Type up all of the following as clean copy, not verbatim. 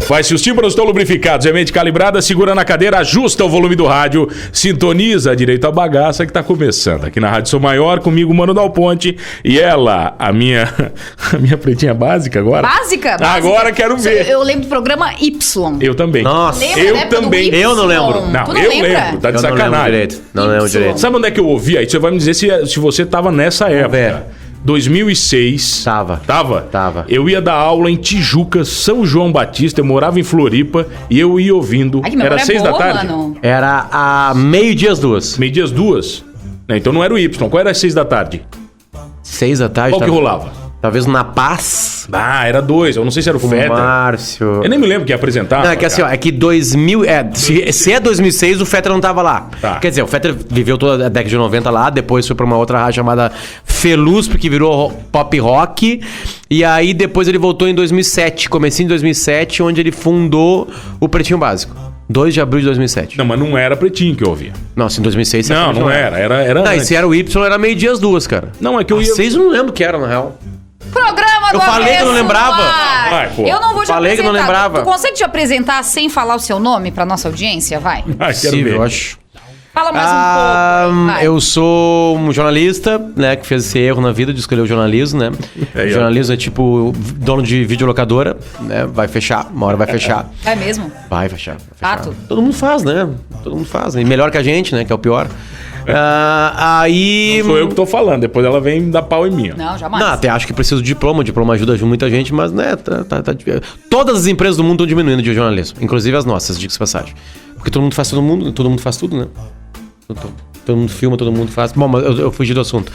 Faz se os tímpanos estão lubrificados, é mente calibrada, segura na cadeira, ajusta o volume do rádio, sintoniza direito a bagaça que tá começando. Aqui na Rádio Som Maior, comigo, Mano Dal Ponte, e ela, a minha pretinha básica agora. Básica? Agora quero ver. Eu lembro do programa Y. Eu também. Nossa, eu também. Eu não lembro. Não, eu lembro, tá de sacanagem. Não lembro direito. Sabe onde é que eu ouvi? Aí você vai me dizer se você tava nessa época. 2006. Tava. Eu ia dar aula em Tijuca, São João Batista, eu morava em Floripa e eu ia ouvindo. Ai, era 6 da tarde? Mano. Era a meio-dia às 2. Meio-dia às 2? Então não era o Y. Qual era às 6 da tarde? 6 da tarde? Qual que rolava? Talvez Na Paz. Era 2. Eu não sei se era o Fetter. Márcio. Eu nem me lembro que ia apresentar. Não, é que assim, ó, é que 2000... se é 2006, o Fetter não tava lá. Tá. Quer dizer, o Fetter viveu toda a década de 90 lá, depois foi pra uma outra rádio chamada Felusp, que virou pop rock. E aí depois ele voltou em 2007, comecinho de 2007, onde ele fundou o Pretinho Básico. 2 de abril de 2007. Não, mas não era Pretinho que eu ouvia. Nossa, em 2006... Não era. Era não, e se era o Y, era meio-dia às 2, cara. Não, é que eu ia... 6 eu não lembro o que era, na real. Programa do Eu falei que eu não lembrava. Vai, pô. Eu não vou te Falei apresentar. que não lembrava. Tu consegue te apresentar sem falar o seu nome pra nossa audiência? Vai. Quero ver. Eu acho. Fala mais um pouco. Vai. Eu sou um jornalista, né, que fez esse erro na vida de escolher o jornalismo, né? Jornalismo é tipo dono de videolocadora, né? Vai fechar, uma hora vai fechar. É mesmo? Vai fechar. Fato. Todo mundo faz, né? Todo mundo faz. E melhor que a gente, né? Que é o pior. Aí... Não sou eu que tô falando, depois ela vem dar pau em mim. Não, jamais. Não, até acho que precisa de diploma. O diploma ajuda muita gente, mas, né, todas as empresas do mundo estão diminuindo de jornalismo. Inclusive as nossas, diga-se de passagem. Porque todo mundo faz tudo, né? Todo mundo filma, todo mundo faz. Bom, mas eu fugi do assunto.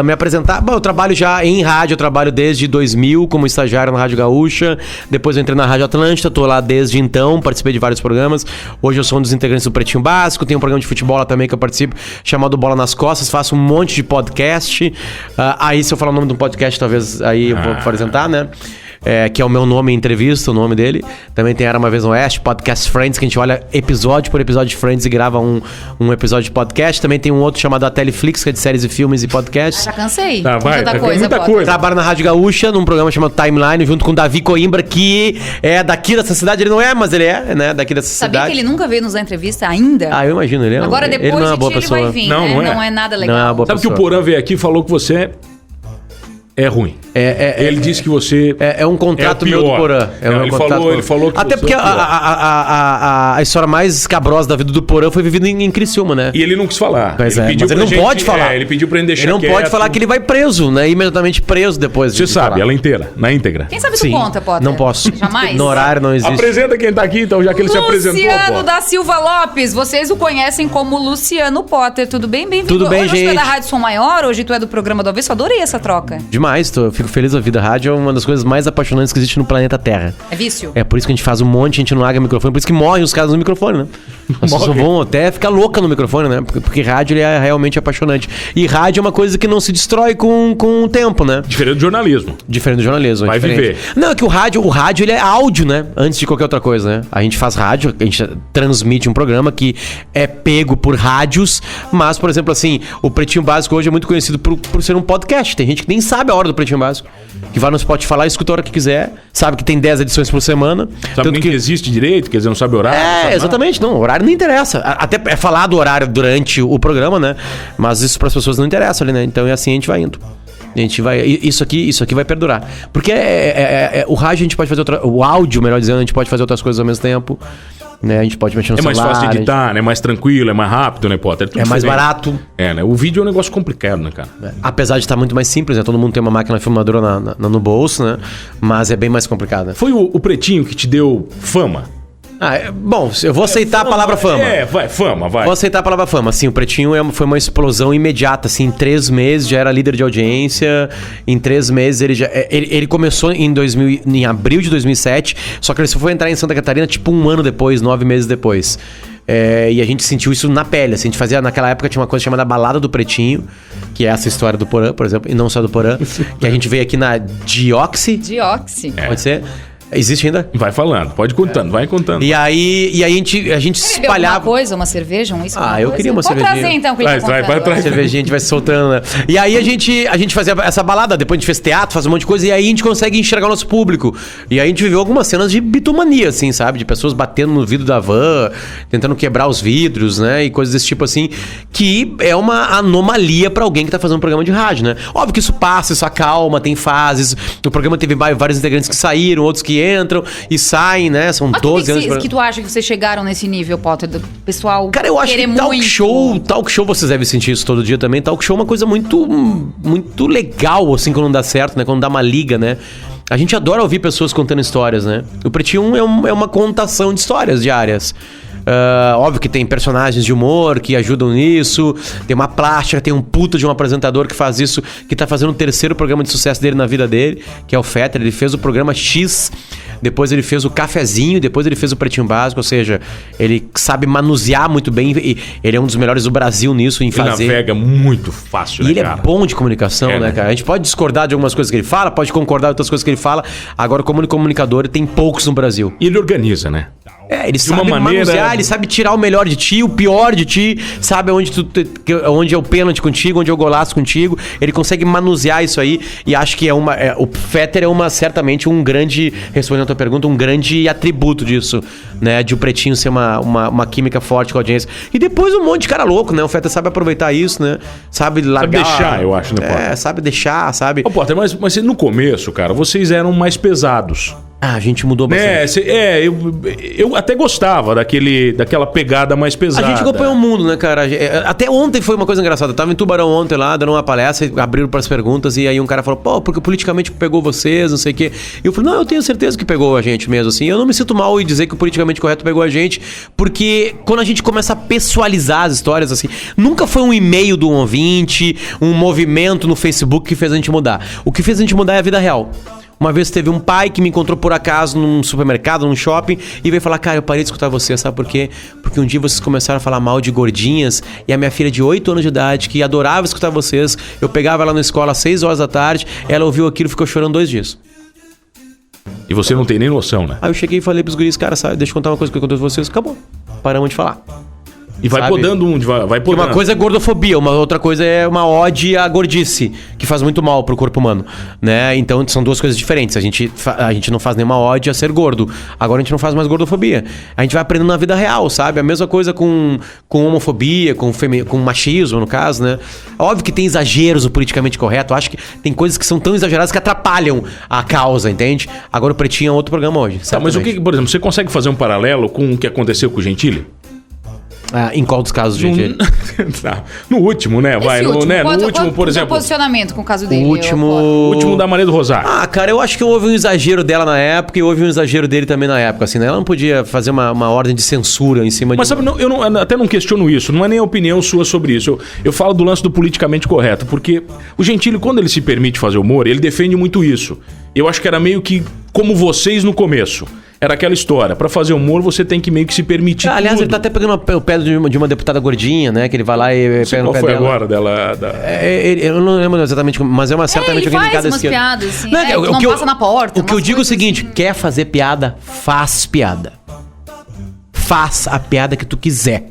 Me apresentar... Bom, eu trabalho já em rádio, eu trabalho desde 2000 como estagiário na Rádio Gaúcha. Depois eu entrei na Rádio Atlântida, tô lá desde então, participei de vários programas. Hoje eu sou um dos integrantes do Pretinho Básico, tem um programa de futebol lá também que eu participo, chamado Bola nas Costas, faço um monte de podcast. Aí se eu falar o nome de um podcast, talvez aí eu vou apresentar, né? Que é o meu nome em entrevista, o nome dele. Também tem Era Uma Vez no Oeste, Podcast Friends, que a gente olha episódio por episódio de Friends e grava um episódio de podcast. Também tem um outro chamado A Teleflix, que é de séries e filmes e podcasts. Já cansei. Tá, vai, muita coisa. Trabalho na Rádio Gaúcha, num programa chamado Timeline, junto com o Davi Coimbra, que é daqui dessa cidade. Ele não é, mas ele é, né? Daqui dessa cidade. Sabia que ele nunca veio nos dar entrevista ainda? Eu imagino. Ele é Agora depois ele não é uma boa ele pessoa. vai vir, Não, né? não é. Não é nada legal. Não é uma boa Sabe pessoa. que o Porã veio aqui e falou que você é ruim. Ele disse que você... É um contrato é o meu pior. do Porã. Ele falou que até você porque é o pior. a história mais escabrosa da vida do Porã foi vivida em Criciúma, né? E ele não quis falar. Mas ele ele não pode falar. Ele pediu pra ele deixar Ele não quieto. pode falar que ele vai preso, né? Imediatamente preso depois. Você sabe, falar. ela inteira, na íntegra. Quem sabe tu Sim. conta, Potter? Não posso. Jamais? No horário não existe. Apresenta quem tá aqui, então, já que ele se apresentou, Luciano pô. da Silva Lopes. Vocês o conhecem como Luciano Potter. Tudo bem? Bem-vindo. Tudo bem, hoje gente. tu é da Rádio Som Maior, hoje tu é do programa do Avesso. Adorei essa troca. Demais, eu fico feliz da vida. A rádio é uma das coisas mais apaixonantes que existe no planeta Terra. É vício? É por isso que a gente faz um monte, a gente não larga o microfone, por isso que morrem os caras no microfone, né? As pessoas vão até ficar louca no microfone, né? Porque rádio ele é realmente apaixonante. E rádio é uma coisa que não se destrói com o tempo, né? Diferente do jornalismo. Diferente do jornalismo. Vai viver. Não, é que o rádio ele é áudio, né? Antes de qualquer outra coisa, né? A gente faz rádio, a gente transmite um programa que é pego por rádios, mas, por exemplo, assim, o Pretinho Básico hoje é muito conhecido por ser um podcast. Tem gente que nem sabe a hora do Pretinho Básico. Que vai no Spotify lá, escuta a hora que quiser, sabe que tem 10 edições por semana. Sabe nem que existe direito, quer dizer, não sabe horário. Exatamente, não, o horário não interessa. Até é falar do horário durante o programa, né? Mas isso para as pessoas não interessa ali, né? Então é assim a gente vai indo. A gente vai. Isso aqui vai perdurar. Porque o rádio a gente pode fazer o áudio, melhor dizendo, a gente pode fazer outras coisas ao mesmo tempo. Né? A gente pode mexer no celular. É mais fácil de editar, né? É mais tranquilo, é mais rápido, né, Potter? É mais barato. Né? O vídeo é um negócio complicado, né, cara? Apesar de estar muito mais simples, né? Todo mundo tem uma máquina filmadora no bolso, né? Mas é bem mais complicado. Né? Foi o Pretinho que te deu fama? Bom, eu vou aceitar a palavra fama. Fama, vai. Vou aceitar a palavra fama. Assim, o Pretinho foi uma explosão imediata, assim, em 3 meses já era líder de audiência, em 3 meses ele começou em abril de 2007, só que ele só foi entrar em Santa Catarina tipo 1 ano depois, 9 meses depois. E a gente sentiu isso na pele, assim, a gente fazia, naquela época tinha uma coisa chamada Balada do Pretinho, que é essa história do Porã, por exemplo, e não só do Porã, que a gente veio aqui na Dioxi. Dioxi. Pode ser? Existe ainda? Vai falando, pode contando, vai contando. E aí a gente se Bebeu espalhava. alguma coisa, uma cerveja, um isso? Eu queria uma cervejinha. Pode trazer então, que ele tá Vai contando. atrás. Cervejinha, a gente vai se soltando, né? E aí a gente fazia essa balada, depois a gente fez teatro, faz um monte de coisa, e aí a gente consegue enxergar o nosso público. E aí a gente viveu algumas cenas de bitomania, assim, sabe? De pessoas batendo no vidro da van, tentando quebrar os vidros, né? E coisas desse tipo assim, que é uma anomalia pra alguém que tá fazendo um programa de rádio, né? Óbvio que isso passa, isso acalma, tem fases. O programa teve vários integrantes que saíram, outros que entram e saem, né? São Mas 12 anos. que tu acha que vocês chegaram nesse nível, Potter, do pessoal Cara, eu acho querer que muito? talk show, vocês devem sentir isso todo dia também. Talk show é uma coisa muito legal, assim, quando não dá certo, né? Quando dá uma liga, né? A gente adora ouvir pessoas contando histórias, né? O Pretinho é uma contação de histórias diárias. Óbvio que tem personagens de humor que ajudam nisso, tem uma plástica, tem um puta de um apresentador que faz isso, que tá fazendo o terceiro programa de sucesso dele na vida dele, que é o Fetter. Ele fez o programa X, depois ele fez o Cafezinho, depois ele fez o Pretinho Básico, ou seja, ele sabe manusear muito bem, e ele é um dos melhores do Brasil nisso, em Ele fazer. navega muito fácil, E né, ele cara? é bom de comunicação, né, cara? A gente pode discordar de algumas coisas que ele fala, pode concordar de outras coisas que ele fala. Agora, como comunicador, tem poucos no Brasil. E ele organiza, né? Ele sabe uma maneira- manusear, ele sabe tirar o melhor de ti, o pior de ti, sabe onde é o pênalti contigo, onde é o golaço contigo. Ele consegue manusear isso aí, e acho que o Fetter é certamente um grande, respondendo a tua pergunta, um grande atributo disso, né? De o Pretinho ser uma química forte com a audiência. E depois um monte de cara louco, né? O Fetter sabe aproveitar isso, né? Sabe largar... Sabe deixar, eu acho, né, Potter? sabe deixar, sabe? Ô, Potter, mas no começo, cara, vocês eram mais pesados. A gente mudou bastante. Eu até gostava daquela pegada mais pesada. A gente acompanhou o mundo, né, cara? Até ontem foi uma coisa engraçada. Eu tava em Tubarão ontem lá, dando uma palestra, abriram pras perguntas, e aí um cara falou, porque politicamente pegou vocês, não sei o quê. E eu falei, não, eu tenho certeza que pegou a gente mesmo, assim. Eu não me sinto mal em dizer que o politicamente correto pegou a gente, porque quando a gente começa a pessoalizar as histórias, assim, nunca foi um e-mail do ouvinte, um movimento no Facebook que fez a gente mudar. O que fez a gente mudar é a vida real. Uma vez teve um pai que me encontrou por acaso num supermercado, num shopping, e veio falar, cara, eu parei de escutar você, sabe por quê? Porque um dia vocês começaram a falar mal de gordinhas, e a minha filha de 8 anos de idade, que adorava escutar vocês, eu pegava ela na escola às 6 horas da tarde, ela ouviu aquilo e ficou chorando 2 dias. E você não tem nem noção, né? Aí eu cheguei e falei pros guris, cara, sabe, deixa eu contar uma coisa que eu contei pra vocês, acabou. Paramos de falar. E vai Sabe? podando vai Porque podando. uma coisa é gordofobia, uma outra coisa é uma ode à gordice, que faz muito mal pro corpo humano, né? Então são duas coisas diferentes. A gente não faz nenhuma ode a ser gordo. Agora a gente não faz mais gordofobia. A gente vai aprendendo na vida real, sabe? A mesma coisa com homofobia, com machismo, no caso, né? Óbvio que tem exageros, o politicamente correto. Eu acho que tem coisas que são tão exageradas que atrapalham a causa, entende? Agora o Pretinho é outro programa hoje. Tá, mas o que, por exemplo, você consegue fazer um paralelo com o que aconteceu com o Gentili? Em qual dos casos, gente? Tá. No último, né? Vai, no último, por exemplo. Posicionamento com o caso dele. O último da Maria do Rosário. Cara, eu acho que houve um exagero dela na época e houve um exagero dele também na época, assim, né? Ela não podia fazer uma ordem de censura em cima Mas sabe, eu até não questiono isso, não é nem a opinião sua sobre isso. Eu falo do lance do politicamente correto, porque o Gentili, quando ele se permite fazer humor, ele defende muito isso. Eu acho que era meio que como vocês no começo. Era aquela história, pra fazer humor você tem que meio que se permitir aliás, tudo. ele tá até pegando o pé de uma deputada gordinha, né? Que ele vai lá e pega no pé Qual foi dela. agora dela? Eu não lembro exatamente, mas é certamente ele alguém faz ligado à umas esquerda. piadas, assim, Não, que não passa na porta. O que eu umas digo é o coisas seguinte, assim. quer fazer piada, faz piada. Faz a piada que tu quiser.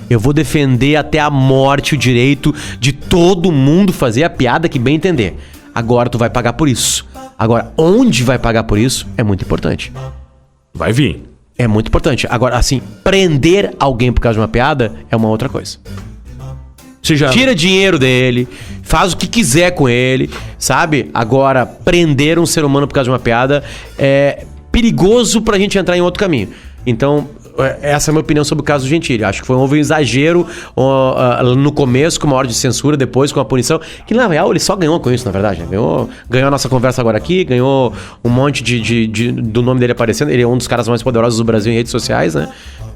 Eu vou defender até a morte o direito de todo mundo fazer a piada que bem entender. Agora tu vai pagar por isso. Agora, onde vai pagar por isso é muito importante. Vai vir. É muito importante. Agora, assim, prender alguém por causa de uma piada é uma outra coisa. Você já... Tira dinheiro dele, faz o que quiser com ele, sabe? Agora, prender um ser humano por causa de uma piada é perigoso pra gente entrar em outro caminho. Então, essa é a minha opinião sobre o caso do Gentili. Acho que houve um exagero no começo, com uma ordem de censura, depois com a punição, que na real ele só ganhou com isso, na verdade. Né? Ganhou a nossa conversa agora aqui, ganhou um monte do nome dele aparecendo. Ele é um dos caras mais poderosos do Brasil em redes sociais, né?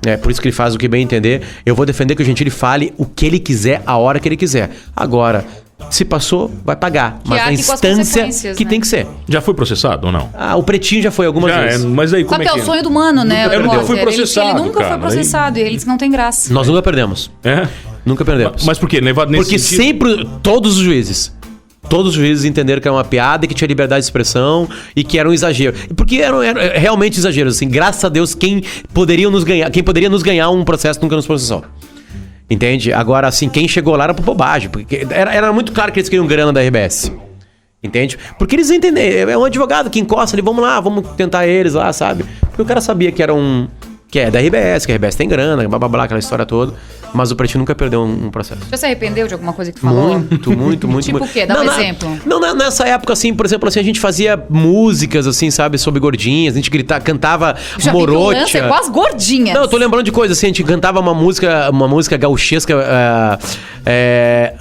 É por isso que ele faz o que bem entender. Eu vou defender que o Gentili fale o que ele quiser, a hora que ele quiser. Agora, se passou, vai pagar. Mas na instância que né? tem que ser. Já foi processado ou não? O Pretinho já foi algumas vezes. Mas aí como Só que é o sonho do mano, né? Eu nunca fui Ele processado, nunca foi cara. processado. E ele disse que não tem graça. Nós nunca perdemos. É? Nunca perdemos. Mas por quê? Levado nesse Porque sentido? sempre, todos os juízes, Todos os juízes entenderam que era uma piada e que tinha liberdade de expressão e que era um exagero. Porque eram realmente exageros, assim. Graças a Deus, quem poderia nos ganhar um processo nunca nos processou. Entende? Agora, assim, quem chegou lá era por bobagem. Porque era muito claro que eles queriam grana da RBS. Entende? Porque eles entendem. É um advogado que encosta ali, vamos lá, vamos tentar eles lá, sabe? Porque o cara sabia que era que é da RBS, que a RBS tem grana, blá blá blá, aquela história toda. Mas o Pretinho nunca perdeu um processo. Já se arrependeu de alguma coisa que tu falou? Muito. Tipo o quê? Dá um exemplo. Nessa época, assim, por exemplo, assim, a gente fazia músicas, assim, sabe, sobre gordinhas, a gente cantava morocha. É com as gordinhas. Não, eu tô lembrando de coisas, assim, a gente cantava uma música gauchesca,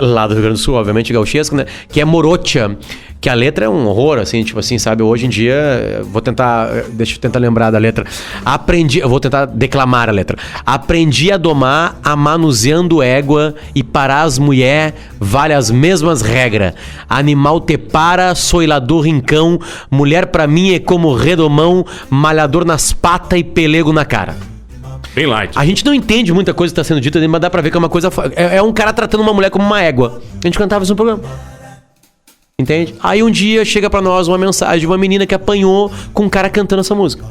lá do Rio Grande do Sul, obviamente, gauchesca, né, que é morocha. Que a letra é um horror, assim, tipo assim, sabe? Hoje em dia, deixa eu tentar lembrar da letra. Eu vou tentar declamar a letra. Aprendi a domar, a manuseando égua, e para as mulher vale as mesmas regras. Animal te para, soilador rincão, mulher pra mim é como redomão, malhador nas patas e pelego na cara. Bem light. A gente não entende muita coisa que tá sendo dita, mas dá pra ver que é uma coisa... É um cara tratando uma mulher como uma égua. A gente cantava isso no programa. Entende? Aí um dia chega pra nós uma mensagem de uma menina que apanhou com um cara cantando essa música.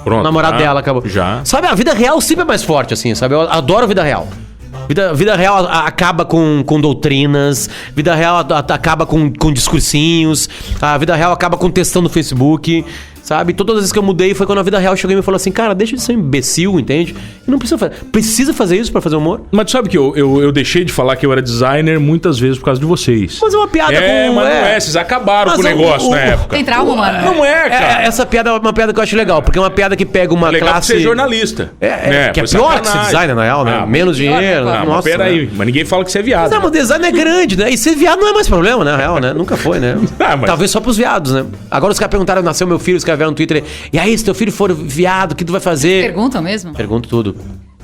Pronto. O namorado dela acabou. Já. Sabe, a vida real sempre é mais forte, assim, sabe? Eu adoro a vida real. Vida real acaba com doutrinas, vida real acaba com discursinhos, a vida real acaba com textão no Facebook, sabe? Todas as vezes que eu mudei foi quando a vida real chegou e me falou assim, cara, deixa de ser um imbecil, entende? E não precisa fazer isso pra fazer humor. Mas tu sabe que eu deixei de falar que eu era designer muitas vezes por causa de vocês. Mas é uma piada mas não é, vocês acabaram com o negócio na época. Tem trauma, mano. Não é, cara. Essa piada é uma piada que eu acho legal, porque é uma piada que pega uma legal classe... ser jornalista. Que é pior que ser designer, na real, né? Menos dinheiro. Não, mas peraí, mas ninguém fala que você é viado. Não, mas o design é grande, né? E ser viado não é mais problema, né? Na real, né? Nunca foi, né? Talvez só pros viados, né? Agora os caras perguntaram, nasceu meu filho, os caras vieram no Twitter, e aí, se teu filho for viado, o que tu vai fazer? Perguntam mesmo? Pergunto tudo.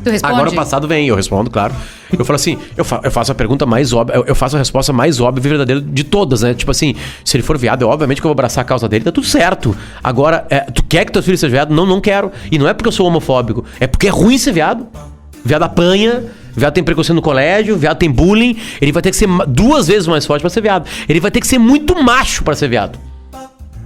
Tu responde? Agora o passado vem, eu respondo, claro. Eu falo assim, eu faço a pergunta mais óbvia, eu faço a resposta mais óbvia e verdadeira de todas, né? Tipo assim, se ele for viado, obviamente que eu vou abraçar a causa dele, tá tudo certo. Agora, tu quer que teu filho seja viado? Não quero. E não é porque eu sou homofóbico, é porque é ruim ser viado. Viado apanha, viado tem preconceito no colégio, viado tem bullying, ele vai ter que ser 2 vezes mais forte pra ser viado. Ele vai ter que ser muito macho pra ser viado.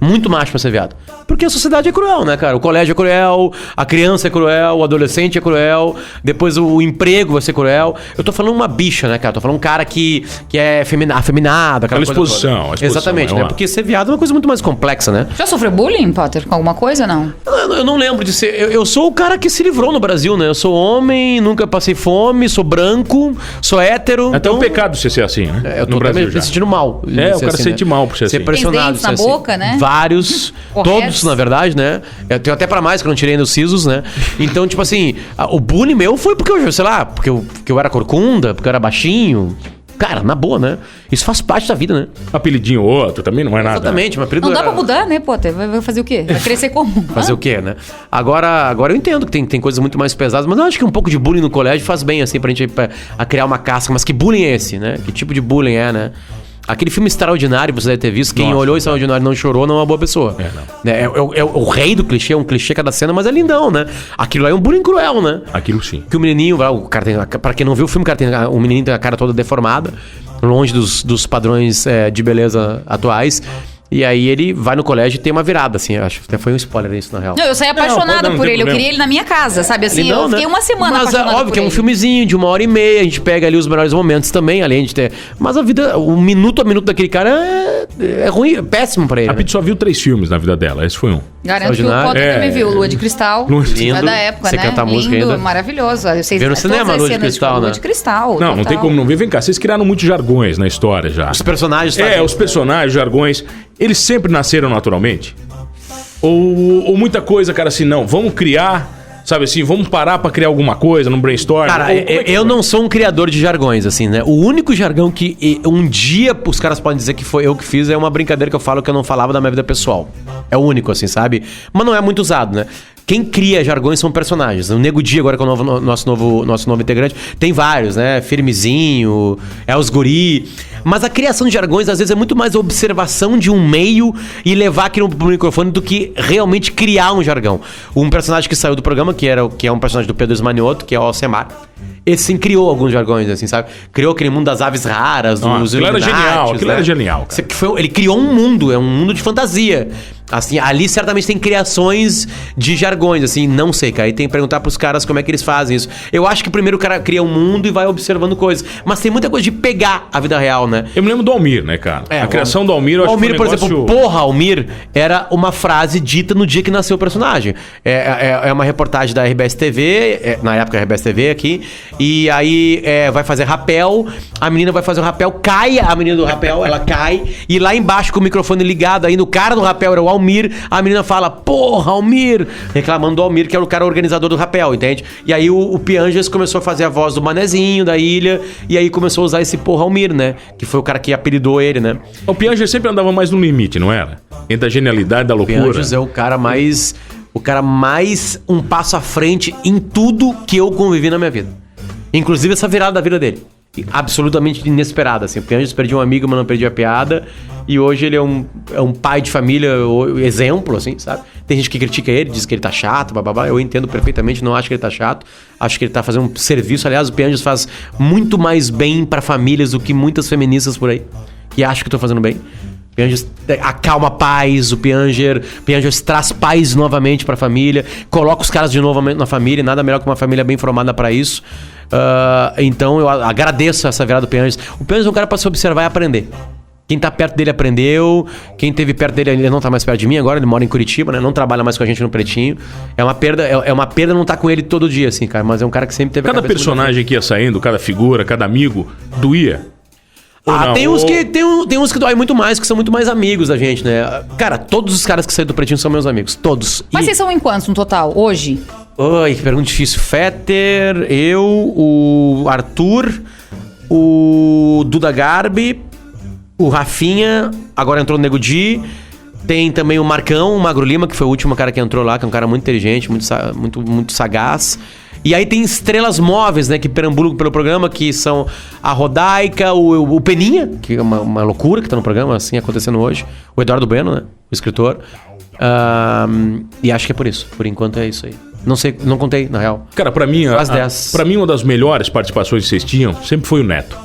Muito macho pra ser viado. Porque a sociedade é cruel, né, cara? O colégio é cruel, a criança é cruel, o adolescente é cruel, depois o emprego vai ser cruel. Eu tô falando uma bicha, né, cara? Tô falando um cara que é afeminado, aquela exposição. Exatamente, né? Porque ser viado é uma coisa muito mais complexa, né? Já sofreu bullying, Potter? Com alguma coisa, não? Eu não lembro de ser... Eu sou o cara que se livrou no Brasil, né? Eu sou homem, nunca passei fome, sou branco, sou hétero. É até um pecado você ser assim, né? Eu tô me sentindo mal. O cara se sente mal por ser assim. Ser pressionado. Tem dentes na boca, né? Vários, todos, na verdade, né? Eu tenho até pra mais, que eu não tirei nos sisos, né? Então, tipo assim, o bullying meu foi porque eu, sei lá, porque eu era corcunda, porque eu era baixinho. Cara, na boa, né? Isso faz parte da vida, né? Um apelidinho ou outro também não é nada. Exatamente, meu apelido não dá pra mudar, né, Potter? Vai fazer o quê? Vai crescer como? Fazer o quê, né? Agora eu entendo que tem coisas muito mais pesadas, mas eu acho que um pouco de bullying no colégio faz bem, assim, pra gente a criar uma casca. Mas que bullying é esse, né? Que tipo de bullying é, né? Aquele filme Extraordinário, você deve ter visto. Quem olhou Extraordinário e não chorou, não é uma boa pessoa. É o rei do clichê, é um clichê cada cena, mas é lindão, né? Aquilo aí é um bullying cruel, né? Aquilo sim. Que o menininho, o cara tem, pra quem não viu o filme, o menininho tem a cara toda deformada, longe dos padrões de beleza atuais. E aí ele vai no colégio e tem uma virada, assim. Acho que até foi um spoiler isso, na real. Não, eu saí apaixonada por ele. Eu queria ele na minha casa, sabe? Assim, eu fiquei uma semana apaixonada por ele. Mas óbvio que é um filmezinho de 1h30. A gente pega ali os melhores momentos também, além de ter... Mas a vida, o minuto a minuto daquele cara é ruim, é péssimo pra ele. A Pete só viu 3 filmes na vida dela. Esse foi um. Garanto que o Potter também viu. Lua de Cristal. Lindo. É da época, né? Canta a música lindo, ainda. maravilhoso. Viu no cinema Lua de Cristal, né? Lua de Cristal. Não tem como não ver. Vem cá, vocês criaram muitos jargões na história já. Os personagens... os personagens, jargões... Eles sempre nasceram naturalmente? Ou muita coisa, cara, assim, não, vamos criar, sabe assim, vamos parar pra criar alguma coisa num brainstorm? Cara, eu não sou um criador de jargões, assim, né? O único jargão que um dia os caras podem dizer que foi eu que fiz é uma brincadeira que eu falo que eu não falava da minha vida pessoal. É o único, assim, sabe? Mas não é muito usado, né? Quem cria jargões são personagens. O Nego Di, agora que é o nosso novo integrante, tem vários, né? Firmezinho, os guri. Mas a criação de jargões, às vezes, é muito mais a observação de um meio e levar aquilo pro microfone do que realmente criar um jargão. Um personagem que saiu do programa, que é um personagem do Pedro Esmanioto, que é o Alcemar. esse sim criou alguns jargões, assim, sabe? Criou aquele mundo das aves raras, dos aquilo era genial, aquilo era genial, cara. Ele criou um mundo de fantasia. Assim, ali certamente tem criações de jargões, assim, não sei, cara. Aí tem que perguntar pros caras como é que eles fazem isso. Eu acho que primeiro o cara cria um mundo e vai observando coisas. Mas tem muita coisa de pegar a vida real, né? Eu me lembro do Almir, né, cara? A criação do Almir, eu acho que Almir, por exemplo, porra, Almir, era uma frase dita no dia que nasceu o personagem. É uma reportagem da RBS TV, na época RBS TV aqui, e aí vai fazer rapel, a menina vai fazer o rapel, cai a menina do rapel, ela cai, e lá embaixo com o microfone ligado, aí no cara do rapel era o Almir, a menina fala, porra, Almir, reclamando do Almir, que era o cara organizador do rapel, entende? E aí o Pianges começou a fazer a voz do manezinho, da ilha, e aí começou a usar esse porra Almir, né? Que foi o cara que apelidou ele, né? O Pianges sempre andava mais no limite, não era? Entre a genialidade da loucura. O Pianges é o cara mais um passo à frente em tudo que eu convivi na minha vida. Inclusive essa virada da vida dele. Absolutamente inesperada, assim. O Pianges perdia um amigo, mas não perdia a piada. E hoje ele é um pai de família, exemplo, assim, sabe? Tem gente que critica ele, diz que ele tá chato, bababá. Eu entendo perfeitamente, não acho que ele tá chato. Acho que ele tá fazendo um serviço. Aliás, o Pianges faz muito mais bem pra famílias do que muitas feministas por aí, que acham que estão fazendo bem. O Pianges acalma pais, o Pianges traz paz novamente pra família, coloca os caras de novo na família, nada melhor que uma família bem formada pra isso. Então eu agradeço essa virada do Pianges. O Pianges é um cara pra se observar e aprender. Quem tá perto dele aprendeu. Quem teve perto dele, ele não tá mais perto de mim agora. Ele mora em Curitiba, né? Não trabalha mais com a gente no Pretinho. É uma perda não tá com ele todo dia, assim, cara. Mas é um cara que sempre teve cada personagem que ia saindo, cada figura, cada amigo, doía. Tem uns que doem muito mais, que são muito mais amigos da gente, né? Cara, todos os caras que saíram do Pretinho são meus amigos. Todos. Mas vocês são em quantos no total, hoje? Ai, que pergunta difícil. Fetter, eu, o Arthur, o Duda Garbi, o Rafinha, agora entrou o Nego Di. Tem também o Marcão, o Magro Lima, que foi o último cara que entrou lá, que é um cara muito inteligente, muito sagaz. E aí tem estrelas móveis, né, que perambulam pelo programa, que são a Rodaica, o Peninha, que é uma loucura que tá no programa, assim, acontecendo hoje. O Eduardo Bueno, né, o escritor. E acho que é por isso. Por enquanto é isso aí. Não sei, não contei, na real. Cara, pra mim, uma das melhores participações que vocês tinham sempre foi o Neto.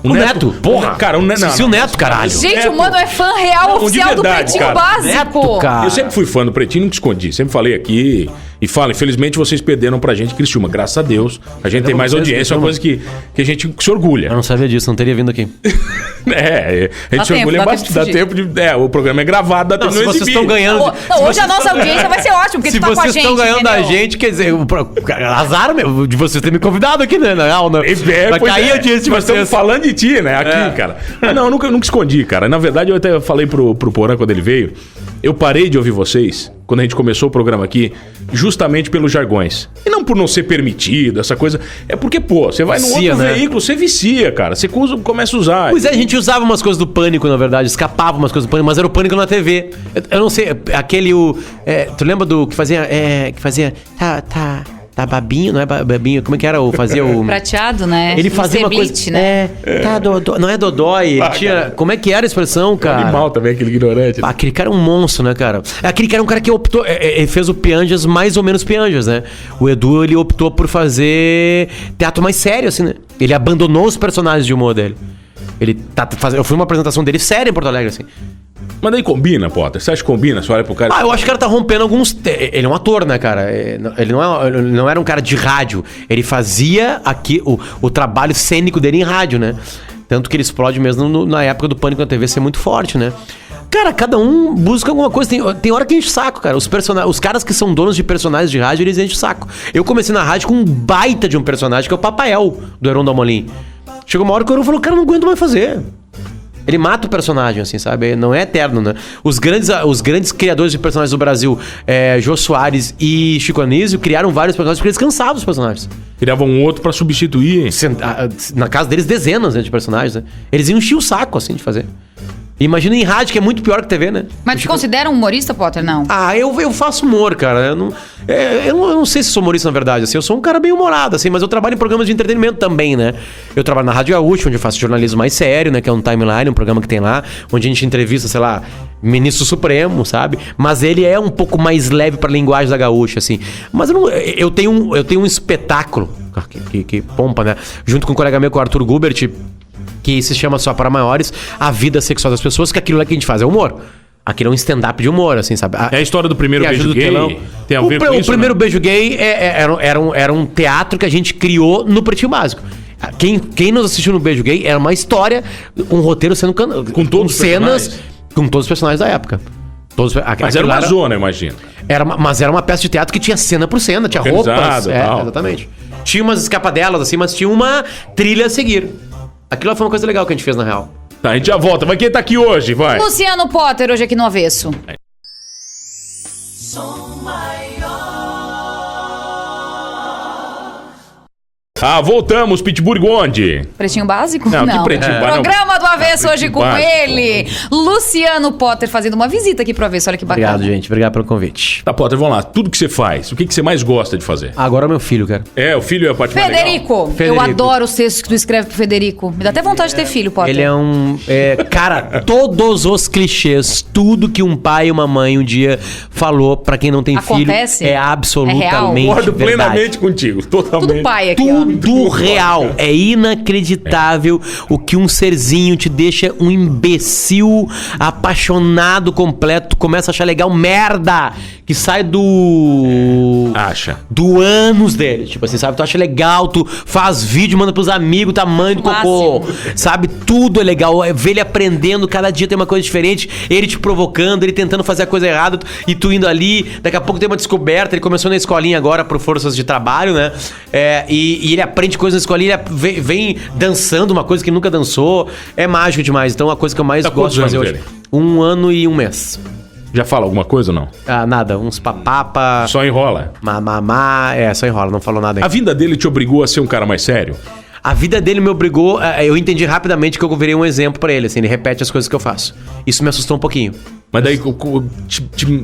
O Neto? Porra! Cara, o Neto. Se o Neto, caralho. Gente, o Mano é fã real oficial verdade, do Pretinho cara. Básico. Neto, cara. Eu sempre fui fã do Pretinho, nunca escondi. Sempre falei aqui e falo. Infelizmente, vocês perderam pra gente Criciúma. Graças a Deus. A gente tem mais audiência. É uma coisa que a gente se orgulha. Eu não sabia disso, não teria vindo aqui. A gente se orgulha bastante. Dá tempo de... o programa é gravado, dá tempo de vocês estão ganhando... Hoje a nossa audiência vai ser ótima, porque tu tá com a gente, se vocês estão ganhando a gente, quer dizer... Azar mesmo de vocês terem me convidado aqui, né? Na real, né? Vai cair a audiência de vocês. Nós estamos falando de ti, né? Aqui, cara. Não, eu nunca escondi, cara. Na verdade, eu até falei pro Porã quando ele veio. Eu parei de ouvir vocês, quando a gente começou o programa aqui, justamente pelos jargões. E não por não ser permitido, essa coisa. É porque, você vai num outro veículo, você vicia, cara. Você começa a usar. Pois é, a gente usava umas coisas do Pânico, na verdade. Escapava umas coisas do Pânico, mas era o Pânico na TV. Eu não sei, tu lembra do que fazia... Tá babinho, não é babinho? Como é que era? Fazia o... Prateado, né? Ele fazia uma coisa... Né? Tá, não é dodói. Ele tinha... Cara. Como é que era a expressão, cara? Animal também, aquele ignorante. Né? Aquele cara é um monstro, né, cara? Aquele cara é um cara que optou... Ele fez o Pianges mais ou menos Pianges, né? O Edu, ele optou por fazer teatro mais sério, assim, né? Ele abandonou os personagens de humor dele. Ele tá fazendo... Eu fui uma apresentação dele séria em Porto Alegre, assim. Mas daí combina, Potter? Você acha que combina? Você olha pro cara... eu acho que o cara tá rompendo alguns... Ele é um ator, né, cara? Ele não era um cara de rádio. Ele fazia aqui o trabalho cênico dele em rádio, né? Tanto que ele explode mesmo na época do Pânico na TV ser muito forte, né? Cara, cada um busca alguma coisa. Tem hora que enche o saco, cara. Os caras que são donos de personagens de rádio, eles enchem o saco. Eu comecei na rádio com um baita de um personagem, que é o Papael, do Heron Dalmolin. Chegou uma hora que o Heron falou, cara, não aguento mais fazer. Ele mata o personagem, assim, sabe? Não é eterno, né? Os grandes criadores de personagens do Brasil, Jô Soares e Chico Anísio, criaram vários personagens porque eles cansavam os personagens. Criavam um outro pra substituir. Na casa deles, dezenas, né, de personagens, né? Eles iam encher o saco, assim, de fazer. Imagina em rádio, que é muito pior que TV, né? Mas te considera um humorista, Potter, não? Eu faço humor, cara. Eu não sei se sou humorista, na verdade. Assim, eu sou um cara bem humorado, assim, mas eu trabalho em programas de entretenimento também, né? Eu trabalho na Rádio Gaúcha, onde eu faço jornalismo mais sério, né? Que é um timeline, um programa que tem lá, onde a gente entrevista, sei lá, ministro supremo, sabe? Mas ele é um pouco mais leve pra linguagem da Gaúcha, assim. Mas eu tenho um espetáculo que pompa, né? Junto com um colega meu, com o Arthur Gubert, que se chama Só para Maiores, A Vida Sexual das Pessoas, que aquilo lá que a gente faz é humor. Aquilo é um stand-up de humor, assim, sabe? É a história do primeiro beijo gay? Tem a ver com isso, o primeiro beijo gay era um teatro que a gente criou no Pretinho Básico. Quem nos assistiu no Beijo Gay era uma história, um roteiro sendo com todos os cenas, com todos os personagens da época. Mas era uma zona, imagina. Mas era uma peça de teatro que tinha cena por cena, tinha roupas. Exatamente. Tinha umas escapadelas, assim, mas tinha uma trilha a seguir. Aquilo foi uma coisa legal que a gente fez, na real. Tá, a gente já volta. Vai quem tá aqui hoje, vai. Luciano Potter, hoje aqui no Avesso. Voltamos, Pitbull Gonde. Pretinho Básico? Não. Que Pretinho Básico. Programa do Avesso hoje com Básico. ele, Luciano Potter, fazendo uma visita aqui pro Avesso. Olha que bacana. Obrigado, gente. Obrigado pelo convite. Tá, Potter, vamos lá. Tudo que você faz, o que você mais gosta de fazer? Agora é meu filho, cara. O filho é a parte mais legal. Federico. Eu adoro os textos que tu escreve pro Federico. Me dá até vontade de ter filho, Potter. Ele é um... cara, todos os clichês, tudo que um pai e uma mãe um dia falou pra quem não tem Acontece? filho, é absolutamente Concordo verdade. plenamente contigo, totalmente. Tudo pai aqui, Tudo real. É inacreditável o que um serzinho te deixa um imbecil apaixonado completo. Tu começa a achar legal merda que sai do... Acha. Do ânus dele. Tipo assim, sabe? Tu acha legal, tu faz vídeo, manda pros amigos, tamanho do cocô. Sabe? Tudo é legal. Ver ele aprendendo, cada dia tem uma coisa diferente. Ele te provocando, ele tentando fazer a coisa errada e tu indo ali. Daqui a pouco tem uma descoberta. Ele começou na escolinha agora por forças de trabalho, né? E ele aprende coisas na escolinha. Ele vem dançando uma coisa que ele nunca dançou. É mágico demais. Então, a coisa que eu mais gosto de fazer hoje. 1 ano e 1 mês. Já fala alguma coisa ou não? Nada. Uns papapa. Só enrola? Mamamá. Só enrola. Não falou nada ainda. A vida dele te obrigou a ser um cara mais sério? A vida dele me obrigou... eu entendi rapidamente que eu virei um exemplo pra ele. Assim, ele repete as coisas que eu faço. Isso me assustou um pouquinho. Mas daí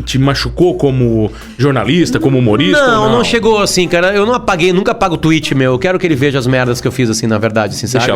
te machucou como jornalista, como humorista? Não chegou assim, cara. Eu não apaguei, nunca apago o tweet meu. Eu quero que ele veja as merdas que eu fiz, assim, na verdade, assim, sabe?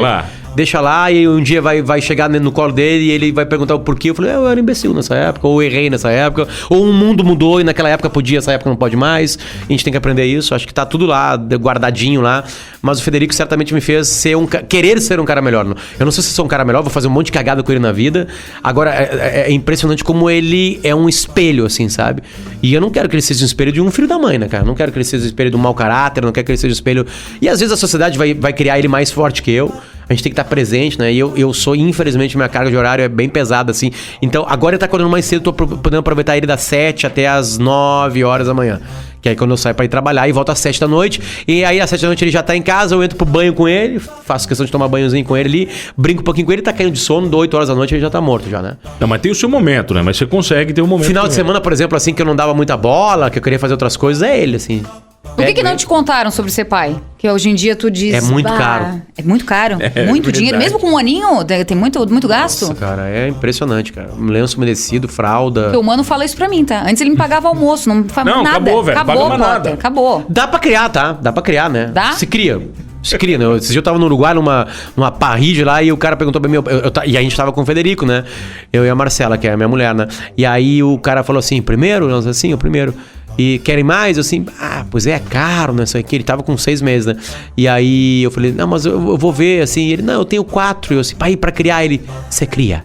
Deixa lá e um dia vai chegar no colo dele e ele vai perguntar o porquê. Eu falei, eu era imbecil nessa época, ou errei nessa época, ou o mundo mudou e naquela época podia, essa época não pode mais. A gente tem que aprender isso. Acho que tá tudo lá, guardadinho lá. Mas o Federico certamente me fez querer ser um cara melhor. Eu não sei se sou um cara melhor, vou fazer um monte de cagada com ele na vida. Agora, é impressionante como ele é um espelho, assim, sabe? E eu não quero que ele seja um espelho de um filho da mãe, né, cara? Eu não quero que ele seja um espelho de um mau caráter, eu não quero que ele seja um espelho... E às vezes a sociedade vai criar ele mais forte que eu. A gente tem que estar presente, né? E eu sou, infelizmente, minha carga de horário é bem pesada, assim. Então, agora ele tá acordando mais cedo, tô podendo aproveitar ele das 7 até as 9 horas da manhã. Que aí quando eu saio pra ir trabalhar e volto às 7 da noite. E aí às 7 da noite ele já tá em casa, eu entro pro banho com ele, faço questão de tomar banhozinho com ele ali, brinco um pouquinho com ele, tá caindo de sono, 8 horas da noite ele já tá morto já, né? Não, mas tem o seu momento, né? Mas você consegue ter um momento. Final de semana, por exemplo, assim, que eu não dava muita bola, que eu queria fazer outras coisas, é ele, assim. O que não te contaram sobre ser pai? Que hoje em dia tu diz... É muito caro. É muito caro? Muito dinheiro. Mesmo com um aninho, tem muito gasto? Nossa, cara, é impressionante, cara. Um lenço umedecido, fralda... Porque o mano fala isso pra mim, tá? Antes ele me pagava almoço, não faz nada. Acabou, velho. Acabou, nada. Acabou. Dá pra criar, tá? Dá pra criar, né? Dá? Se cria, né? Esse dia eu tava no Uruguai, numa parrilla lá, e o cara perguntou pra mim... E a gente tava com o Federico, né? Eu e a Marcela, que é a minha mulher, né? E aí o cara falou assim, primeiro? Nós assim, o primeiro... E querem mais? Eu assim, pois é caro, né? Isso aqui, ele tava com 6 meses, né? E aí eu falei, não, mas eu vou ver, assim. Ele, não, eu tenho 4. Eu assim, pai, pra criar ele, você cria.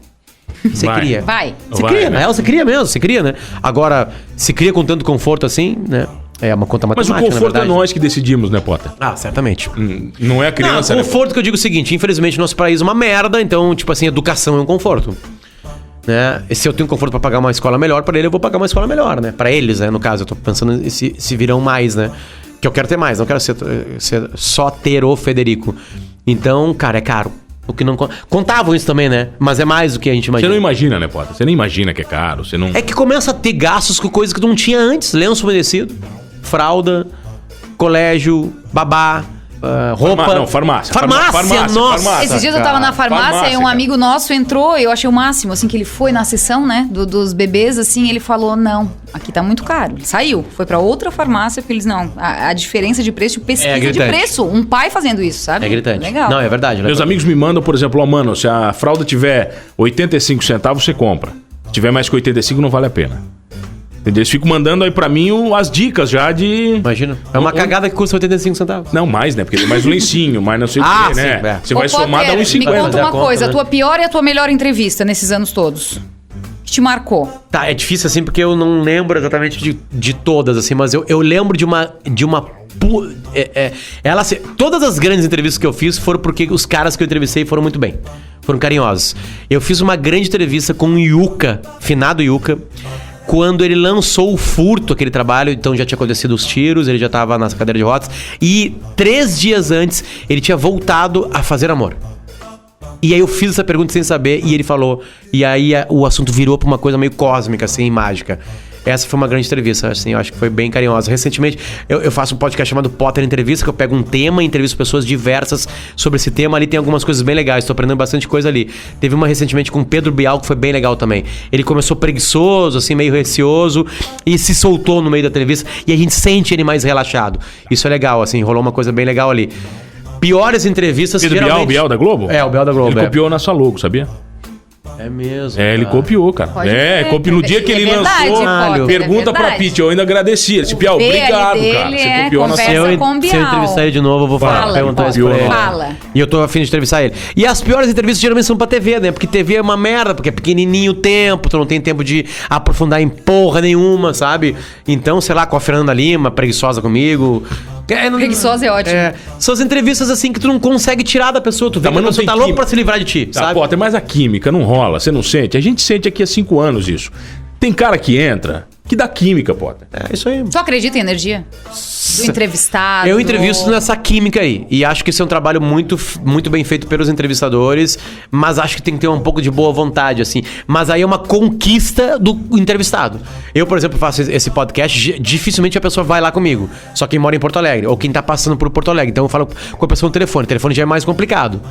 Você cria. Vai. Você cria, né? Na real, você cria mesmo, você cria, né? Agora, se cria com tanto conforto assim, né? É uma conta matemática, mas o conforto é nós que decidimos, né, Potter? Certamente. Não é a criança, né? Conforto que eu digo o seguinte, infelizmente, nosso país é uma merda, então, tipo assim, educação é um conforto. Né? E se eu tenho conforto pra pagar uma escola melhor pra ele, eu vou pagar uma escola melhor, né? Pra eles, né? No caso, eu tô pensando se virão mais, né? Que eu quero ter mais, não quero só ter o Federico. Então, cara, é caro. O que não contavam isso também, né? Mas é mais do que a gente imagina. Você não imagina, né, Potter? Você nem imagina que é caro, você não... É que começa a ter gastos com coisas que não tinha antes. Lenço umedecido, fralda, colégio, babá... roupa... Farmácia. Nossa! Esses dias eu tava na farmácia e um amigo nosso entrou, eu achei o máximo, assim, que ele foi na sessão, né, dos bebês, assim, ele falou, não, aqui tá muito caro. Ele saiu, foi pra outra farmácia, porque eles, não, a diferença de preço, pesquisa de preço, um pai fazendo isso, sabe? É gritante. Legal. Não, é verdade. Meus amigos me mandam, por exemplo, mano, se a fralda tiver 85 centavos, você compra. Se tiver mais que 85, não vale a pena. Entendeu? Eles ficam mandando aí pra mim as dicas já de... Imagina. É uma cagada que custa 85 centavos. Não, mais, né? Porque tem mais um lencinho, mais não sei o que, sim, né? é. Você vai somar, dá uns 50. Me conta uma coisa, né? a tua pior e a tua melhor entrevista nesses anos todos. Que te marcou? Tá, é difícil assim porque eu não lembro exatamente de todas, assim, mas eu lembro de uma ela, assim, todas as grandes entrevistas que eu fiz foram porque os caras que eu entrevistei foram muito bem. Foram carinhosos. Eu fiz uma grande entrevista com o Yuka, finado Yuka, quando ele lançou o Furto, aquele trabalho, então já tinha acontecido os tiros, ele já tava na cadeira de rodas, e 3 dias antes ele tinha voltado a fazer amor. E aí eu fiz essa pergunta sem saber, e ele falou, e aí o assunto virou pra uma coisa meio cósmica, assim, mágica. Essa foi uma grande entrevista, assim, eu acho que foi bem carinhosa. Recentemente, eu faço um podcast chamado Potter Entrevista, que eu pego um tema e entrevisto pessoas diversas sobre esse tema. Ali tem algumas coisas bem legais, tô aprendendo bastante coisa ali. Teve uma recentemente com o Pedro Bial, que foi bem legal também. Ele começou preguiçoso, assim, meio receoso, e se soltou no meio da entrevista, e a gente sente ele mais relaxado. Isso é legal, assim, rolou uma coisa bem legal ali. Piores entrevistas... Pedro geralmente... Bial da Globo? É, o Bial da Globo. Ele copiou na sua logo, sabia? É mesmo. É, ele copiou, cara. Pode ser, copiou. No dia que ele verdade, lançou, Potter, pergunta pra verdade. Pete. Eu ainda agradeci. Ele disse, Bial, O obrigado, PL cara. dele Você copiou na sua conversa logo. com o Se eu Bial. entrevistar ele de novo, eu vou Fala, perguntar isso pra ele. fala. E eu tô afim de entrevistar ele. E as piores entrevistas geralmente são pra TV, né? Porque TV é uma merda, porque é pequenininho o tempo, tu não tem tempo de aprofundar em porra nenhuma, sabe? Então, sei lá, com a Fernanda Lima, preguiçosa comigo... Preguiçosa é ótimo. São as entrevistas assim que tu não consegue tirar da pessoa. Tu vê Tá, que mas a não pessoa tem tá louca química. pra se livrar de ti, Tá, sabe? Potter, mas a química não rola, você não sente? A gente sente aqui há 5 anos isso. Tem cara que entra, que dá química, Potter. É isso aí. Tu acredita em energia? Do entrevistado? Eu entrevisto nessa química aí. E acho que esse é um trabalho muito bem feito pelos entrevistadores. Mas acho que tem que ter um pouco de boa vontade, assim. Mas aí é uma conquista do entrevistado. Eu, por exemplo, faço esse podcast. Dificilmente a pessoa vai lá comigo. Só quem mora em Porto Alegre. Ou quem tá passando por Porto Alegre. Então eu falo com a pessoa no telefone. O telefone já é mais complicado.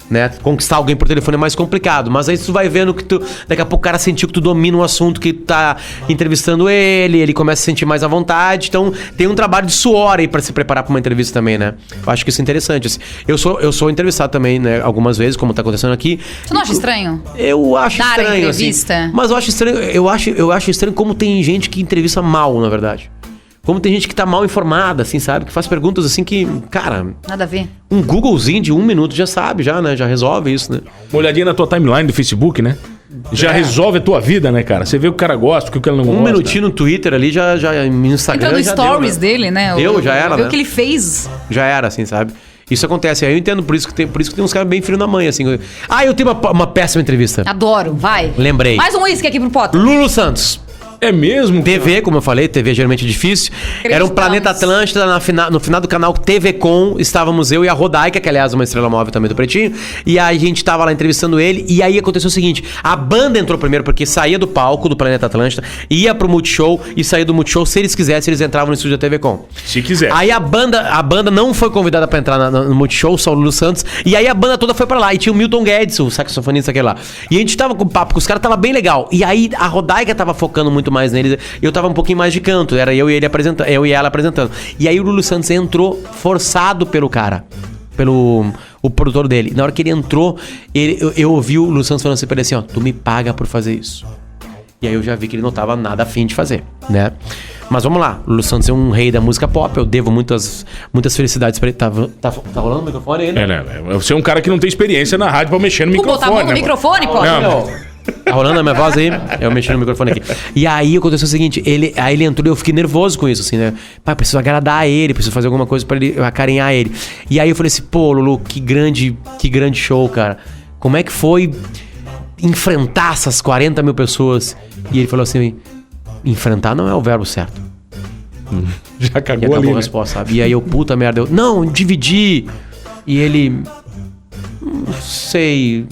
Né? Conquistar alguém por telefone é mais complicado. Mas aí tu vai vendo que tu... Daqui a pouco o cara sentiu que tu domina um assunto, que tu tá entrevistando ele começa a sentir mais à vontade. Então tem um trabalho de suor aí pra se preparar pra uma entrevista também, né? Eu acho que isso é interessante, assim. Eu sou entrevistado também, né? Algumas vezes, como tá acontecendo aqui. Tu não acha estranho? Eu acho Dar estranho, entrevista? assim. Mas eu acho estranho. Eu acho estranho como tem gente que entrevista mal, na verdade. Como tem gente que tá mal informada, assim, sabe? Que faz perguntas assim que, cara... Nada a ver. Um Googlezinho de 1 minuto já sabe, né? Já resolve isso, né? Uma olhadinha na tua timeline do Facebook, né? Já resolve a tua vida, né, cara? Você vê o que o cara gosta, o que o cara não gosta. 1 minutinho no Twitter ali, já no Instagram Entra no já stories deu, né? dele, né? Deu, já era, Vê né? o que ele fez. Já era, assim, sabe? Isso acontece. Aí eu entendo por isso que tem uns caras bem frio na mãe, assim. Eu tenho uma péssima entrevista. Adoro, vai. Lembrei. Mais um uísque aqui pro Potter. Lulu Santos. É mesmo? TV, como eu falei, TV geralmente é difícil. Era um Planeta Atlântida, no final do canal TV Com, estávamos eu e a Rodaica, que aliás é uma estrela móvel também do Pretinho, e aí a gente tava lá entrevistando ele, e aí aconteceu o seguinte, a banda entrou primeiro, porque saía do palco do Planeta Atlântida, ia pro Multishow, e saía do Multishow, se eles quisessem, eles entravam no estúdio da TV Com. Se quiser. Aí a banda não foi convidada pra entrar no Multishow, só o Lulu Santos, e aí a banda toda foi pra lá, e tinha o Milton Guedes, o saxofonista aquele lá. E a gente tava com o papo com os caras, tava bem legal, e aí a Rodaica tava focando muito mais neles, eu tava um pouquinho mais de canto, era eu e ela apresentando. E aí o Lulu Santos entrou forçado pelo cara, pelo o produtor dele. Na hora que ele entrou, eu ouvi o Lulu Santos falando assim pra ele assim, ó, tu me paga por fazer isso. E aí eu já vi que ele não tava nada afim de fazer, né? Mas vamos lá, o Lulu Santos é um rei da música pop, eu devo muitas felicidades pra ele. Tá rolando o microfone aí, né? né? Você é um cara que não tem experiência na rádio pra mexer no microfone, botar a mão no né? microfone, Potter? Não. Tá rolando a minha voz aí? Eu mexi no microfone aqui. E aí aconteceu o seguinte, ele entrou e eu fiquei nervoso com isso, assim, né? Pai, preciso agradar ele, preciso fazer alguma coisa pra ele acarinhar ele. E aí eu falei assim, pô, Lulu, que grande show, cara. Como é que foi enfrentar essas 40 mil pessoas? E ele falou assim, enfrentar não é o verbo certo. Já E cagou acabou ali, a né? resposta, sabe? E aí eu, puta merda, não, dividir. E ele, não sei,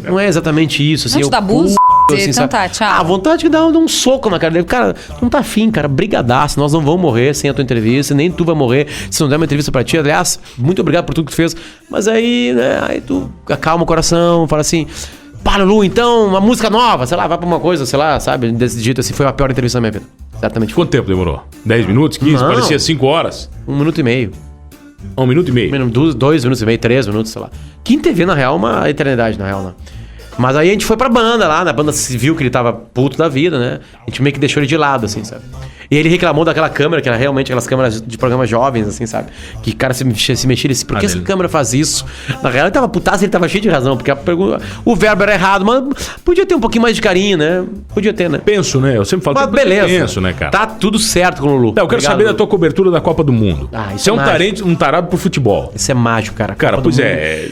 não é exatamente isso, assim. Não te dá abuso? Então sabe? tá, tchau. A vontade de dar um soco na cara dele. Cara, não tá afim, cara. Brigadaço. Nós não vamos morrer sem a tua entrevista. Nem tu vai morrer se não der uma entrevista pra ti. Aliás, muito obrigado por tudo que tu fez. Mas aí, né, aí tu acalma o coração, fala assim... Pá, Lulu, então, uma música nova, sei lá, vai pra uma coisa, sei lá, sabe? Desse jeito, assim, foi a pior entrevista da minha vida. Exatamente. Quanto tempo demorou? 10 minutos? 15? Não. Parecia 5 horas. 1 minuto e meio. 1 minuto e meio. 2 minutos e meio, 3 minutos, sei lá. Que em TV, na real, é uma eternidade, na real, né? Mas aí a gente foi pra banda lá, na banda se viu que ele tava puto da vida, né? A gente meio que deixou ele de lado, assim, sabe? E ele reclamou daquela câmera, que era realmente aquelas câmeras de programas jovens, assim, sabe? Que o cara se mexia, ele disse, por que essa câmera faz isso? Na real, ele tava putaço, ele tava cheio de razão, porque o verbo era errado, mas podia ter um pouquinho mais de carinho, né? Podia ter, né? Penso, né? Eu sempre falo mas beleza. Penso, né, cara? Tá tudo certo com o Lulu. Eu quero saber da tua cobertura da Copa do Mundo. Isso você é um tarado pro futebol. Isso é mágico, cara. Cara, pois é.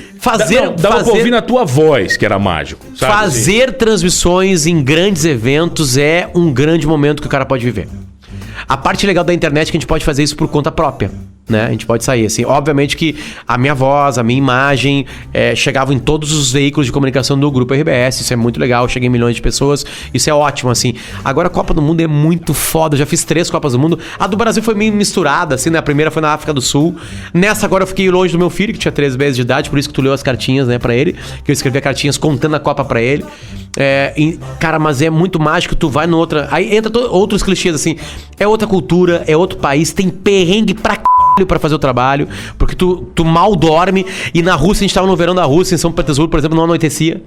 Dava pra ouvir na tua voz que era mágico. Sabe? Fazer transmissões em grandes eventos é um grande momento que o cara pode viver. A parte legal da internet é que a gente pode fazer isso por conta própria, né? A gente pode sair assim. Obviamente que a minha voz, a minha imagem chegavam em todos os veículos de comunicação do Grupo RBS. Isso é muito legal. Cheguei em milhões de pessoas. Isso é ótimo, assim. Agora, a Copa do Mundo é muito foda. Eu já fiz 3 Copas do Mundo. A do Brasil foi meio misturada, assim, né? A primeira foi na África do Sul. Nessa, agora, eu fiquei longe do meu filho, que tinha 13 meses de idade. Por isso que tu leu as cartinhas, né, pra ele. Que eu escrevi cartinhas contando a Copa pra ele. Cara, mas é muito mágico. Tu vai no outra... Aí entra outros clichês, assim. É outra cultura, é outro país. Tem perrengue pra fazer o trabalho, porque tu mal dorme. E na Rússia, a gente tava no verão da Rússia, em São Petersburgo, por exemplo, não anoitecia.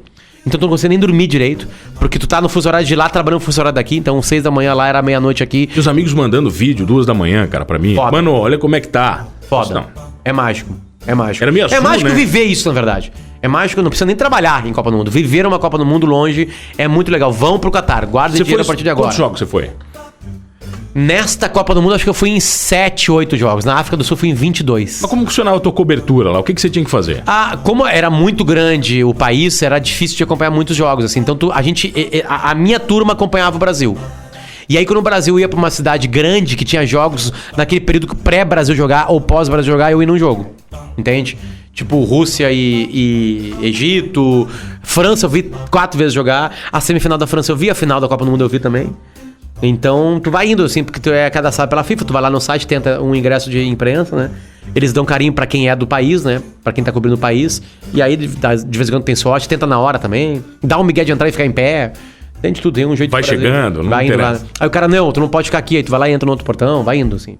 Então tu não consegue nem dormir direito, porque tu tá no fuso horário de lá, trabalhando no fuso horário daqui. Então 6 da manhã lá, era meia-noite aqui. E os amigos mandando vídeo 2 da manhã, cara, pra mim. Foda. Mano, olha como é que tá. Foda. Não. É mágico. É mágico. Era minha mágico, né? Viver isso, na verdade. É mágico, não precisa nem trabalhar em Copa do Mundo. Viver uma Copa do Mundo longe é muito legal. Vão pro Catar, guardem dinheiro a partir de agora. Quantos jogos você foi? Nesta Copa do Mundo, acho que eu fui em 7, 8 jogos. Na África do Sul, fui em 22. Mas como funcionava a tua cobertura lá? O que você tinha que fazer? Como era muito grande o país, era difícil de acompanhar muitos jogos, assim. Então, a minha turma acompanhava o Brasil. E aí, quando o Brasil ia pra uma cidade grande, que tinha jogos naquele período pré-Brasil jogar ou pós-Brasil jogar, eu ia num jogo. Entende? Tipo, Rússia e Egito. França, eu vi 4 vezes jogar. A semifinal da França eu vi, a final da Copa do Mundo eu vi também. Então, tu vai indo, assim, porque tu é cadastrado pela FIFA, tu vai lá no site, tenta um ingresso de imprensa, né? Eles dão carinho pra quem é do país, né? Pra quem tá cobrindo o país. E aí, de vez em quando tem sorte, tenta na hora também. Dá um migué de entrar e ficar em pé. Tem de tudo, tem um jeito vai de chegando, não vai indo lá. interessa. Aí o cara, não, tu não pode ficar aqui. Aí tu vai lá e entra no outro portão, vai indo, assim.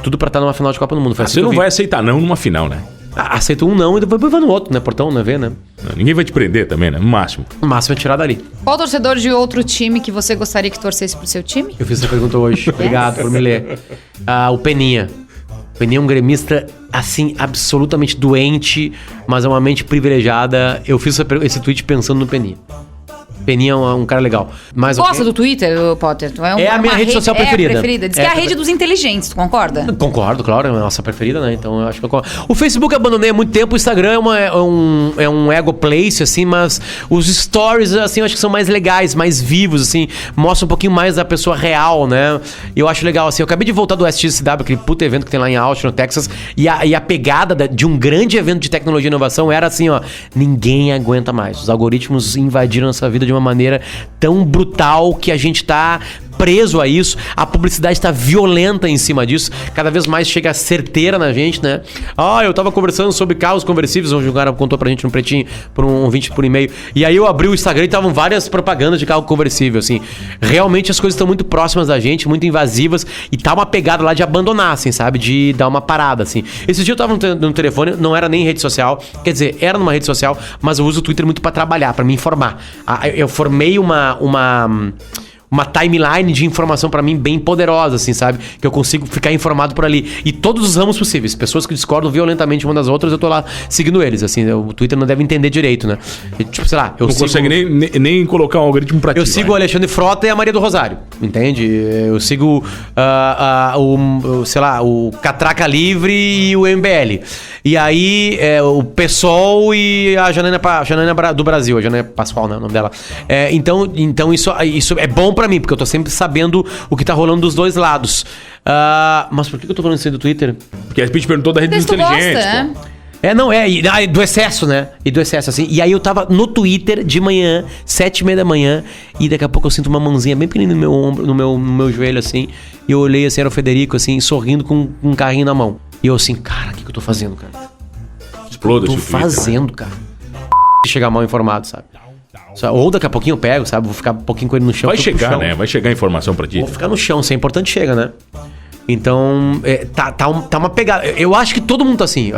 Tudo pra estar numa final de Copa do Mundo. Você não vai aceitar não numa final, né? Aceita um não e depois vai no outro, né? Portão, né? Vê, né? Não, ninguém vai te prender também, né? No máximo. O máximo é tirar dali. Qual torcedor de outro time que você gostaria que torcesse pro seu time? Eu fiz essa pergunta hoje. Obrigado por me ler. O Peninha. O Peninha é um gremista, assim, absolutamente doente, mas é uma mente privilegiada. Eu fiz esse tweet pensando no Peninha. Peninha é um cara legal. Mas gosta do Twitter, Potter? É a minha rede social preferida. Diz que é a rede dos inteligentes, tu concorda? Concordo, claro, é a nossa preferida, né? Então eu acho que eu concordo. O Facebook eu abandonei há muito tempo, o Instagram é um ego place, assim, mas os stories, assim, eu acho que são mais legais, mais vivos, assim, mostra um pouquinho mais da pessoa real, né? Eu acho legal, assim, eu acabei de voltar do SXSW, aquele puto evento que tem lá em Austin, no Texas, e a pegada de um grande evento de tecnologia e inovação era assim, ó, ninguém aguenta mais. Os algoritmos invadiram nossa vida de uma maneira tão brutal que a gente tá preso a isso, a publicidade tá violenta em cima disso, cada vez mais chega certeira na gente, né? Eu tava conversando sobre carros conversíveis, um cara contou pra gente no Pretinho, por um 20 por e-mail, e aí eu abri o Instagram e estavam várias propagandas de carro conversível, assim. Realmente as coisas estão muito próximas da gente, muito invasivas, e tá uma pegada lá de abandonar, assim, sabe? De dar uma parada, assim. Esse dia eu tava no telefone, não era nem rede social, quer dizer, era numa rede social, mas eu uso o Twitter muito pra trabalhar, pra me informar. Eu formei uma timeline de informação pra mim bem poderosa, assim, sabe? Que eu consigo ficar informado por ali. E todos os ramos possíveis. Pessoas que discordam violentamente uma das outras, eu tô lá seguindo eles, assim. O Twitter não deve entender direito, né? Tipo, sei lá, eu não consegue nem colocar um algoritmo pra ti. Eu sigo o Alexandre Frota e a Maria do Rosário, entende? Eu sigo, o Catraca Livre e o MBL. E aí, o PSOL e a Janaína do Brasil. A Janaína Pascoal, né? O nome dela. Então isso é bom pra mim, porque eu tô sempre sabendo o que tá rolando dos dois lados. Mas por que eu tô falando isso aí do Twitter? Porque a gente perguntou da rede dos inteligentes, pô. Do excesso, né? E do excesso, assim. E aí eu tava no Twitter de manhã, 7h30 da manhã, e daqui a pouco eu sinto uma mãozinha bem pequenininha no meu ombro, no meu joelho, assim. E eu olhei assim, era o Federico, assim, sorrindo com um carrinho na mão. E eu assim, cara, o que eu tô fazendo, cara? Exploda esse Twitter. Tô fazendo, cara. Chegar mal informado, sabe? Ou daqui a pouquinho eu pego, sabe? Vou ficar um pouquinho com ele no chão. Vai chegar, né? Vai chegar a informação pra ti. Vou ficar no chão, se é importante, chega, né? Então, tá uma pegada. Eu acho que todo mundo tá assim.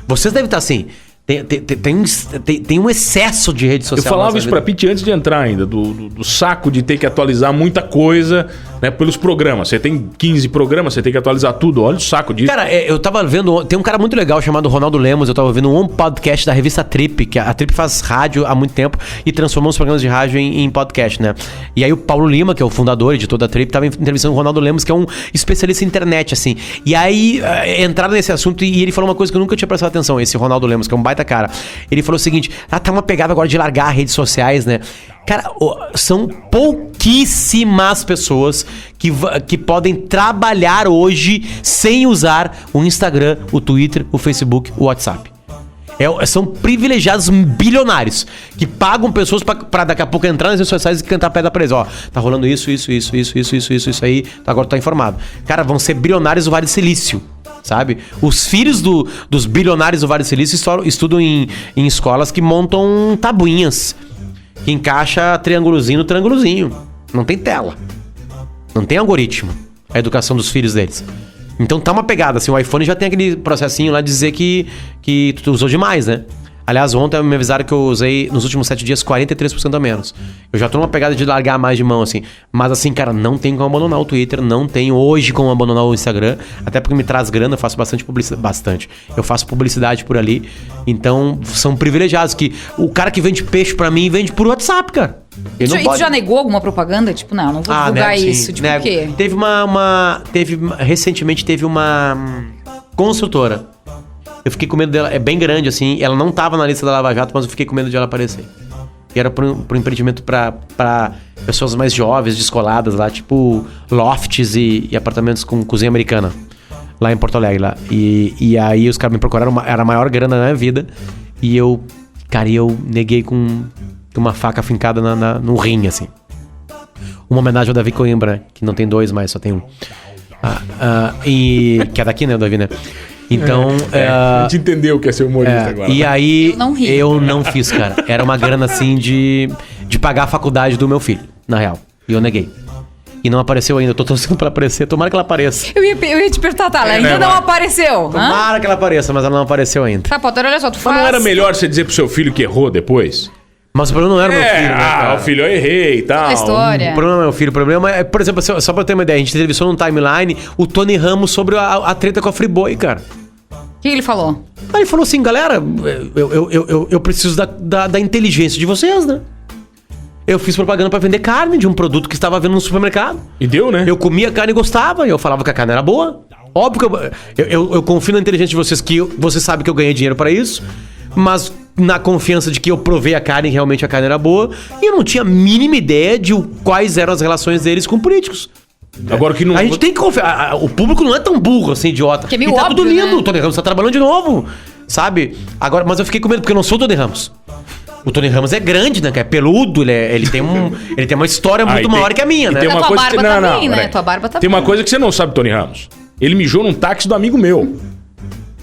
Vocês devem estar assim. Tem um excesso de rede social. Eu falava isso pra Pete antes de entrar ainda, do saco de ter que atualizar muita coisa, né, pelos programas. Você tem 15 programas, você tem que atualizar tudo. Olha o saco disso. Cara, eu tava vendo... Tem um cara muito legal chamado Ronaldo Lemos. Eu tava ouvindo um podcast da revista Trip, que a Trip faz rádio há muito tempo e transformou os programas de rádio em podcast, né? E aí o Paulo Lima, que é o fundador, editor da Trip, tava entrevistando o Ronaldo Lemos, que é um especialista em internet, assim. E aí entraram nesse assunto e ele falou uma coisa que eu nunca tinha prestado atenção. Esse Ronaldo Lemos, que é um baita cara. Ele falou o seguinte: tá uma pegada agora de largar redes sociais, né? Cara, são pouquíssimas pessoas que podem trabalhar hoje sem usar o Instagram, o Twitter, o Facebook, o WhatsApp. São privilegiados bilionários que pagam pessoas pra daqui a pouco entrar nas redes sociais e cantar pedra pra eles. Ó, tá rolando isso aí, agora tá informado. Cara, vão ser bilionários do Vale do Silício, sabe? Os filhos dos bilionários do Vale do Silício estudam em escolas que montam tabuinhas, que encaixa triângulozinho no triângulozinho. Não tem tela, não tem algoritmo a educação dos filhos deles. Então tá uma pegada, assim, o iPhone já tem aquele processinho lá de dizer que tu usou demais, né? Aliás, ontem me avisaram que eu usei, nos últimos 7 dias, 43% a menos. Eu já tô numa pegada de largar mais de mão, assim. Mas assim, cara, não tem como abandonar o Twitter, não tenho hoje como abandonar o Instagram, até porque me traz grana, eu faço bastante publicidade. Eu faço publicidade por ali, então são privilegiados, que o cara que vende peixe pra mim, vende por WhatsApp, cara. E tu já negou alguma propaganda? Tipo, não vou divulgar isso. Tipo, o quê? Recentemente teve uma construtora. Eu fiquei com medo dela, é bem grande assim, ela não tava na lista da Lava Jato, mas eu fiquei com medo de ela aparecer. E era pro empreendimento pra pessoas mais jovens, descoladas lá, tipo lofts e apartamentos com cozinha americana, lá em Porto Alegre. Lá. E aí os caras me procuraram, era a maior grana da minha vida, e eu neguei com uma faca fincada no rim, assim. Uma homenagem ao Davi Coimbra, que não tem 2 mais, só tem 1. E que é daqui, né, o Davi, né? Então... a gente entendeu o que é ser humorista agora. E aí, eu não fiz, cara. Era uma grana, assim, de pagar a faculdade do meu filho, na real. E eu neguei. E não apareceu ainda. Eu tô torcendo pra aparecer. Tomara que ela apareça. Eu ia te perguntar, ela ainda não apareceu. Tomara que ela apareça, mas ela não apareceu ainda. Tá, Potter, olha só, tu faz... Mas não era melhor você dizer pro seu filho que errou depois? Mas o problema não era meu filho, né, cara? O filho, eu errei e tal. A história. O problema não é o filho. O problema é, por exemplo, só pra ter uma ideia, a gente entrevistou num timeline o Tony Ramos sobre a treta com a Friboi, cara. O que ele falou? Aí ele falou assim, galera, eu preciso da inteligência de vocês, né? Eu fiz propaganda pra vender carne de um produto que estava vendo no supermercado. E deu, né? Eu comia carne e gostava, e eu falava que a carne era boa. Óbvio que eu confio na inteligência de vocês, que você sabe que eu ganhei dinheiro pra isso, mas na confiança de que eu provei a carne e realmente a carne era boa, e eu não tinha a mínima ideia de quais eram as relações deles com políticos. Agora que não... A gente tem que confiar. O público não é tão burro assim, idiota. Que é meio e tá óbvio, tudo lindo. né? O Tony Ramos tá trabalhando de novo, sabe? Agora, mas eu fiquei com medo porque eu não sou o Tony Ramos. O Tony Ramos é grande, né? Que é peludo, ele tem uma história muito maior que a minha, né? Tem uma tua coisa barba que... também, né? Tua barba tá Tem uma coisa que você não sabe, Tony Ramos. Ele mijou num táxi do amigo meu.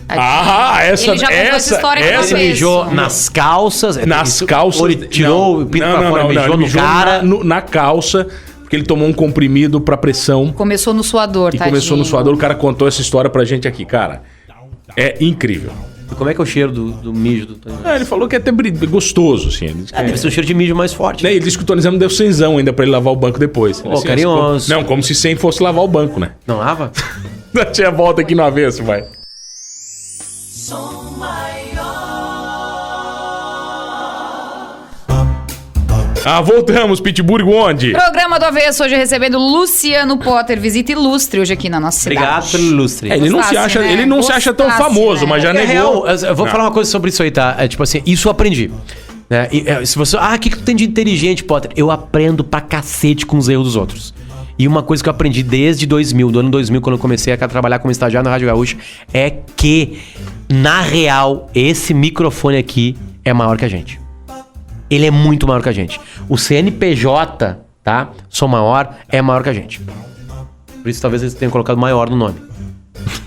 Ele já contou essa história que Ele mijou nas calças. Nas calças. Ele tirou o pinto pra fora, mijou no cara. Na calça, porque ele tomou um comprimido pra pressão. Começou no suador, tá? Começou no suador, o cara contou essa história pra gente aqui, cara. É incrível. E como é que é o cheiro do mijo do Tony Ramos? Ele falou que é até gostoso, assim. Ele disse que deve ser um cheiro de mijo mais forte. Ele disse que o Tony Ramos deu cenzão ainda pra ele lavar o banco depois. Assim, carinhoso. Não, como se sem fosse lavar o banco, né? Não lava? Tinha volta aqui no avesso, vai. Voltamos, Pittsburgh, onde? Programa do Avesso, hoje recebendo Luciano Potter, visita ilustre hoje aqui na nossa cidade. Obrigado pelo ilustre. Ele não se acha tão famoso, mas já negou. Eu vou falar uma coisa sobre isso aí, tá? Tipo assim, isso eu aprendi. Né? Se você... o que tu tem de inteligente, Potter? Eu aprendo pra cacete com os erros dos outros. E uma coisa que eu aprendi desde do ano 2000, quando eu comecei a trabalhar como estagiário na Rádio Gaúcha, é que, na real, esse microfone aqui é maior que a gente. Ele é muito maior que a gente. O CNPJ, tá? Sou maior, é maior que a gente. Por isso talvez eles tenham colocado maior no nome.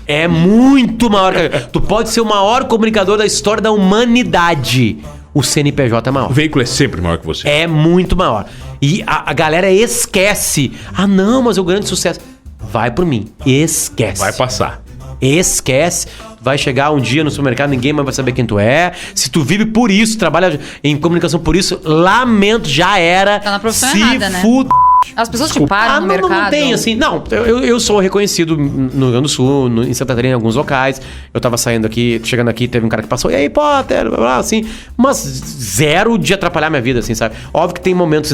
É muito maior que a gente. Tu pode ser o maior comunicador da história da humanidade. O CNPJ é maior. O veículo é sempre maior que você. É muito maior. E a galera esquece. Não, mas o grande sucesso... Vai por mim. Esquece. Vai passar. Esquece. vai chegar um dia no supermercado, ninguém mais vai saber quem tu é. Se tu vive por isso, trabalha em comunicação por isso, lamento, já era. Tá na profissão errada, né? As pessoas te param no mercado. Não tem, assim. Não, eu sou reconhecido no Rio Grande do Sul, em Santa Catarina, em alguns locais. Eu tava saindo aqui, chegando aqui, teve um cara que passou, e aí, Potter, blá, blá, assim. Mas zero de atrapalhar minha vida, assim, sabe? Óbvio que tem momentos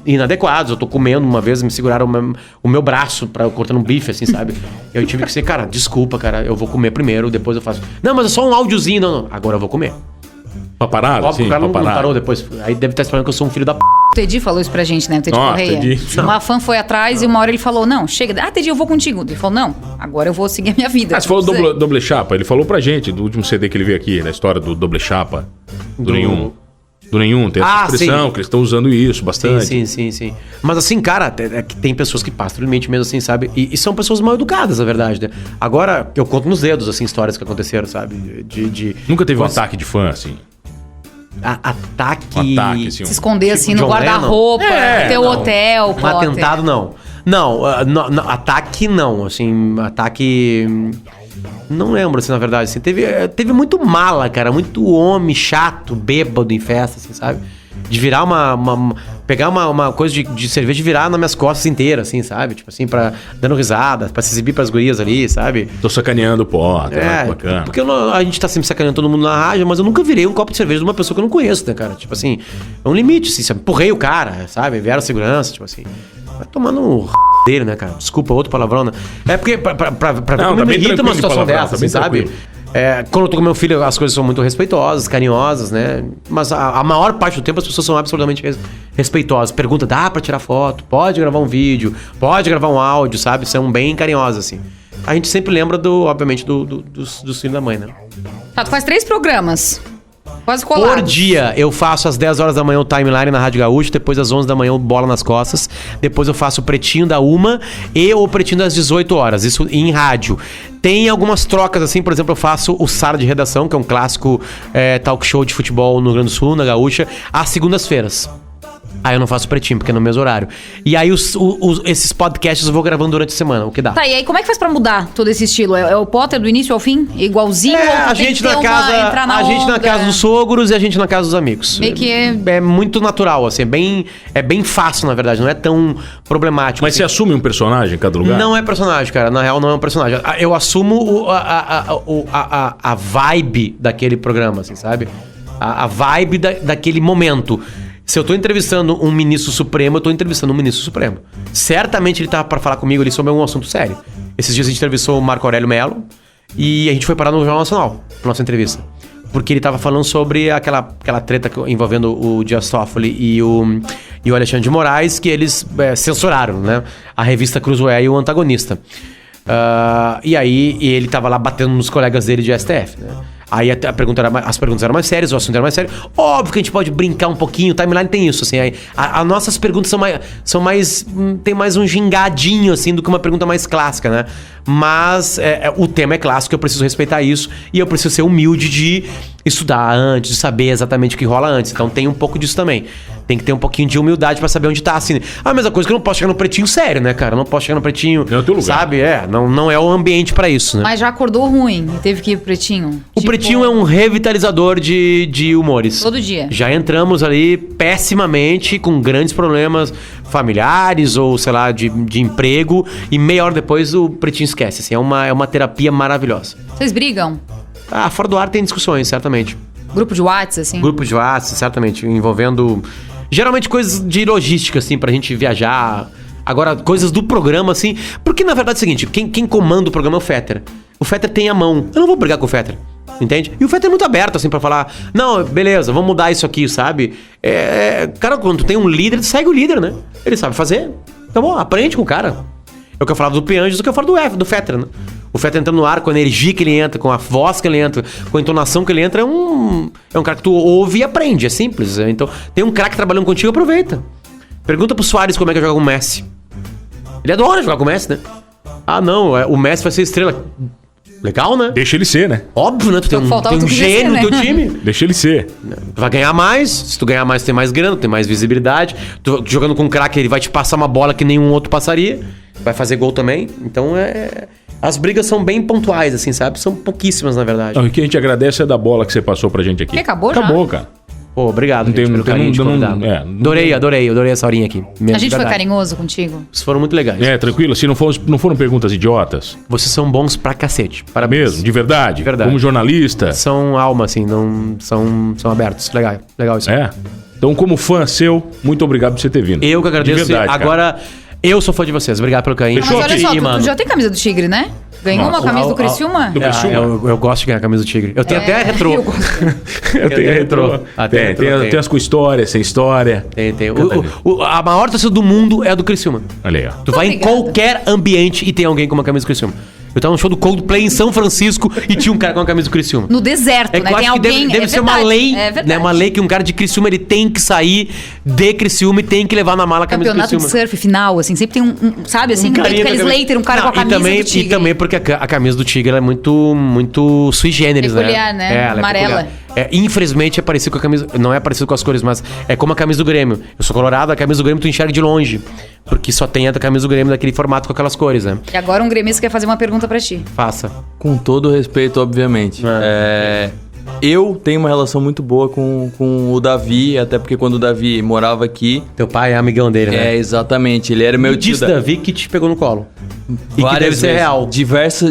inadequados. Eu tô comendo uma vez, me seguraram o meu braço cortando um bife, assim, sabe? Eu tive que ser, cara, desculpa, cara, eu vou comer primeiro, depois eu faço. Não, mas é só um áudiozinho, não. Agora eu vou comer. Pra parar? Óbvio, o cara não parou depois. Aí deve estar esperando que eu sou um filho da p. O Teddy falou isso pra gente, né? O Teddy Correia. Uma fã foi atrás e uma hora ele falou, não, chega. Ah, Teddy, eu vou contigo. Ele falou, não, agora eu vou seguir a minha vida. Você falou doble chapa. Ele falou pra gente, do último CD que ele veio aqui, na história do doble chapa. Do nenhum. Tem essa expressão, que eles estão usando isso bastante. Sim. Mas assim, cara, tem pessoas que passam pelo limite mesmo, assim, sabe? E são pessoas mal educadas, na verdade, né? Agora, eu conto nos dedos, assim, histórias que aconteceram, sabe? Nunca teve um ataque de fã, assim? Ataque assim, se esconder tipo assim no guarda-roupa, teu hotel, um atentado, não. Não, ataque não, assim, ataque... Não lembro, assim, na verdade, assim, teve muito mala, cara, muito homem chato, bêbado em festa, assim, sabe? De virar pegar uma coisa de cerveja e virar nas minhas costas inteiras, assim, sabe? Tipo assim, dando risada, pra se exibir pras gurias ali, sabe? Tô sacaneando o pó, bacana. Porque a gente tá sempre sacaneando todo mundo na rádio, mas eu nunca virei um copo de cerveja de uma pessoa que eu não conheço, né, cara? Tipo assim, é um limite, assim, sabe? Empurrei o cara, sabe? Vieram segurança, tipo assim. Vai tomando um dele, né, cara? Desculpa, outro palavrão, né? É porque pra ver como me irrita uma situação dessa, assim, sabe? Quando eu tô com meu filho, as coisas são muito respeitosas, carinhosas, né? Mas a maior parte do tempo as pessoas são absolutamente respeitosas. Pergunta, dá pra tirar foto? Pode gravar um vídeo? Pode gravar um áudio, sabe? São bem carinhosas, assim. A gente sempre lembra, obviamente, dos filhos da mãe, né? Tá, tu faz 3 programas. Quase colados. Por dia, eu faço às 10 horas da manhã o Timeline na Rádio Gaúcho, depois às 11 da manhã o Bola nas Costas, depois eu faço o Pretinho da 1 e o Pretinho das 18 horas, isso em rádio. Tem algumas trocas, assim, por exemplo, eu faço o Sala de Redação, que é um clássico talk show de futebol no Rio Grande do Sul, na Gaúcha, às segundas-feiras. Aí eu não faço Pretinho, porque é no mesmo horário. E aí esses podcasts eu vou gravando durante a semana, o que dá. Tá, e aí como é que faz pra mudar todo esse estilo? É o Potter do início ao fim? Igualzinho? A gente na casa dos sogros e a gente na casa dos amigos. Meio que é muito natural, assim, é bem fácil, na verdade, não é tão problemático. Mas assim. Você assume um personagem em cada lugar? Não é personagem, cara, na real não é um personagem. Eu assumo a vibe daquele programa, assim, sabe? A vibe daquele momento. Se eu tô entrevistando um ministro supremo, eu tô entrevistando um ministro supremo. Certamente ele tá pra falar comigo ali sobre um assunto sério. Esses dias a gente entrevistou o Marco Aurélio Mello e a gente foi parar no Jornal Nacional, na nossa entrevista. Porque ele tava falando sobre aquela treta envolvendo o Dias Toffoli e o Alexandre de Moraes, que eles censuraram, né? A revista Cruzoé e o Antagonista. E aí ele tava lá batendo nos colegas dele de STF, né? Aí as perguntas eram mais sérias, o assunto era mais sério. Óbvio que a gente pode brincar um pouquinho, o Timeline tem isso, assim. As nossas perguntas são mais tem mais um gingadinho, assim, do que uma pergunta mais clássica, né? Mas o tema é clássico, eu preciso respeitar isso. E eu preciso ser humilde de estudar antes, de saber exatamente o que rola antes. Então tem um pouco disso também. Tem que ter um pouquinho de humildade pra saber onde tá, assim. A mesma coisa que eu não posso chegar no Pretinho sério, né, cara? Eu não posso chegar no Pretinho, sabe? Não é o ambiente pra isso, né? Mas já acordou ruim e teve que ir pro Pretinho? O Pretinho é um revitalizador de humores. Todo dia. Já entramos ali pessimamente, com grandes problemas familiares ou, sei lá, de emprego. E meia hora depois o Pretinho esquece, assim. É uma terapia maravilhosa. Vocês brigam? Fora do ar tem discussões, certamente. Grupo de WhatsApp, assim? Grupo de WhatsApp, certamente, envolvendo... Geralmente coisas de logística, assim, pra gente viajar. Agora, coisas do programa, assim... Porque, na verdade, é o seguinte, quem comanda o programa é o Fetter. O Fetter tem a mão. Eu não vou brigar com o Fetter, entende? E o Fetter é muito aberto, assim, pra falar... Não, beleza, vamos mudar isso aqui, sabe? Cara, quando tu tem um líder, tu segue o líder, né? Ele sabe fazer. Tá bom, aprende com o cara. É o que eu falava do Pianges, o que eu falo do Fetter, né? O Fetter entrando no ar, com a energia que ele entra, com a voz que ele entra, com a entonação que ele entra, é um cara que tu ouve e aprende, é simples. Então, tem um craque trabalhando contigo, aproveita. Pergunta pro Soares como é que joga com o Messi. Ele adora jogar com o Messi, né? Ah, não, o Messi vai ser estrela. Legal, né? Deixa ele ser, né? Óbvio, né? Tu tem um gênio no teu time. Deixa ele ser. Tu vai ganhar mais. Se tu ganhar mais, tu tem mais grana, tu tem mais visibilidade. Tu jogando com um craque, ele vai te passar uma bola que nenhum outro passaria. Vai fazer gol também. Então As brigas são bem pontuais, assim, sabe? São pouquíssimas, na verdade. O que a gente agradece é da bola que você passou pra gente aqui. Que acabou já? Acabou, cara. Pô, obrigado, gente, pelo carinho de convidado. Adorei essa horinha aqui. A gente foi carinhoso contigo? Vocês foram muito legais. Tranquilo. Se não foram perguntas idiotas. Vocês são bons pra cacete. Parabéns. Mesmo, de verdade. De verdade. Como jornalista. São alma, assim, não são abertos. Legal isso. Então, como fã seu, muito obrigado por você ter vindo. Eu que agradeço. De verdade, agora, eu sou fã de vocês. Obrigado pelo carinho. Mas olha só, tu já tem camisa do Tigre, né? Ganhou uma camisa do Criciúma? Do Criciúma? Eu gosto de ganhar a camisa do Tigre. Eu tenho até a retrô. Eu tenho a retrô. Tem as com história, sem história. Tem. A maior torcida do mundo é a do Criciúma. Olha aí, ó. Tu vai em qualquer ambiente e tem alguém com uma camisa do Criciúma. Eu tava no show do Coldplay em São Francisco e tinha um cara com uma camisa do Criciúma. No deserto, né? Tem alguém... Deve ser uma lei, né? Uma lei que um cara de Criciúma, ele tem que sair de Criciúma e tem que levar na mala a camisa do Criciúma. Campeonato de surf final, assim, sempre tem sabe, assim, aqueles Leiter, um cara com a camisa do Tigre. E também porque a camisa do Tigre ela é muito sui generis, peculiar, né? Amarela. Infelizmente é parecido com a camisa... Não é parecido com as cores, mas é como a camisa do Grêmio. Eu sou colorado, a camisa do Grêmio tu enxerga de longe. Porque só tem a camisa do Grêmio daquele formato com aquelas cores, né? E agora um gremista quer fazer uma pergunta pra ti. Faça. Com todo respeito, obviamente. Eu tenho uma relação muito boa com o Davi, até porque quando o Davi morava aqui... Teu pai é amigão dele, né? Exatamente. Ele era meu tio. Disse Davi que te pegou no colo. E Várias que deve ser vezes. real.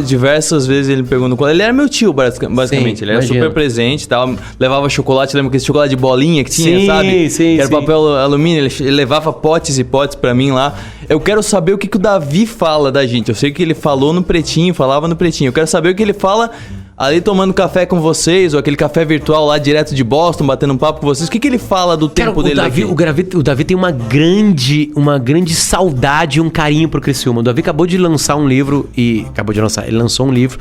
Diversas vezes ele me pegou no colo. Ele era meu tio, basicamente. Sim, ele era imagino. super presente, tal. Levava chocolate, lembra aquele chocolate de bolinha que tinha, Sim, sabe? sim, que era sim. papel alumínio. Ele levava potes e potes pra mim lá. Eu quero saber o que o Davi fala da gente. Eu sei que ele falou no Pretinho, falava no Pretinho. Eu quero saber o que ele fala ali tomando café com vocês, ou aquele café virtual lá direto de Boston, batendo um papo com vocês. O que ele fala do tempo dele aqui? O Davi tem uma grande saudade e um carinho pro Criciúma. O Davi acabou de lançar um livro ele lançou um livro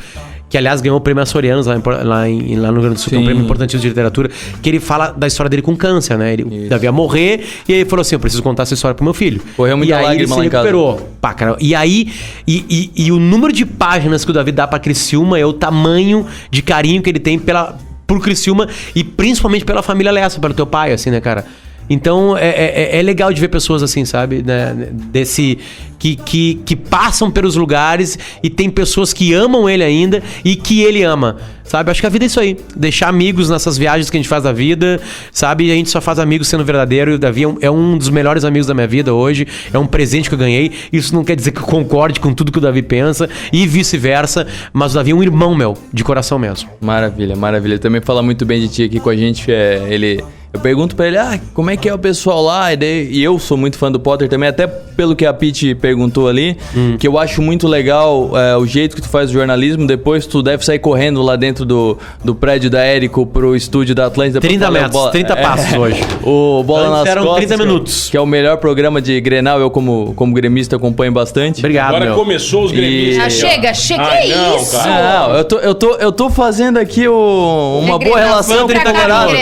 que, aliás, ganhou o prêmio Açorianos lá no Rio Grande do Sul, que é um prêmio importantíssimo de literatura, que ele fala da história dele com câncer, né? O Davi ia morrer, e aí ele falou assim, eu preciso contar essa história pro meu filho. Correu muita lágrima lá em casa. Pá, cara. E aí, e o número de páginas que o Davi dá pra Criciúma é o tamanho de carinho que ele tem por Criciúma e principalmente pela família Lessa, pelo teu pai, assim, né, cara? Então, é legal de ver pessoas assim, sabe? Né? Que passam pelos lugares e tem pessoas que amam ele ainda e que ele ama, sabe? Acho que a vida é isso aí. Deixar amigos nessas viagens que a gente faz da vida, sabe? E a gente só faz amigos sendo verdadeiro. E o Davi é um dos melhores amigos da minha vida hoje. É um presente que eu ganhei. Isso não quer dizer que eu concorde com tudo que o Davi pensa e vice-versa. Mas o Davi é um irmão meu, de coração mesmo. Maravilha. Ele também fala muito bem de ti aqui com a gente. Eu pergunto pra ele, como é que é o pessoal lá? E eu sou muito fã do Potter também, até pelo que a Pete perguntou ali, que eu acho muito legal o jeito que tu faz o jornalismo. Depois tu deve sair correndo lá dentro do prédio da Érico pro estúdio da Atlântida. 30 metros, 30 passos hoje. O Bola nas eram Costas, 30 minutos. que é o melhor programa de Grenal. Eu, como gremista, acompanho bastante. Obrigado, Agora começou os gremistas. Chega, que não, isso? cara. Não, eu tô fazendo aqui uma boa relação com o Colorado.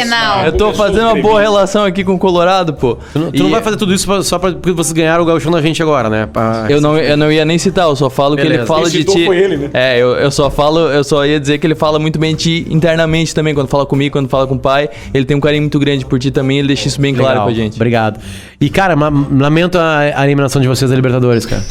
Eu tô fazendo uma boa relação aqui com o Colorado, pô. Tu não vai fazer tudo isso só porque vocês ganharam o gauchão da gente agora, né? Eu não ia nem citar, eu só falo que ele fala de ti. Foi ele, né? Eu só ia dizer que ele fala muito bem de ti internamente também, quando fala comigo, quando fala com o pai. Ele tem um carinho muito grande por ti também, ele deixa isso bem claro pra gente. Obrigado. E, cara, lamento a eliminação de vocês da Libertadores, cara.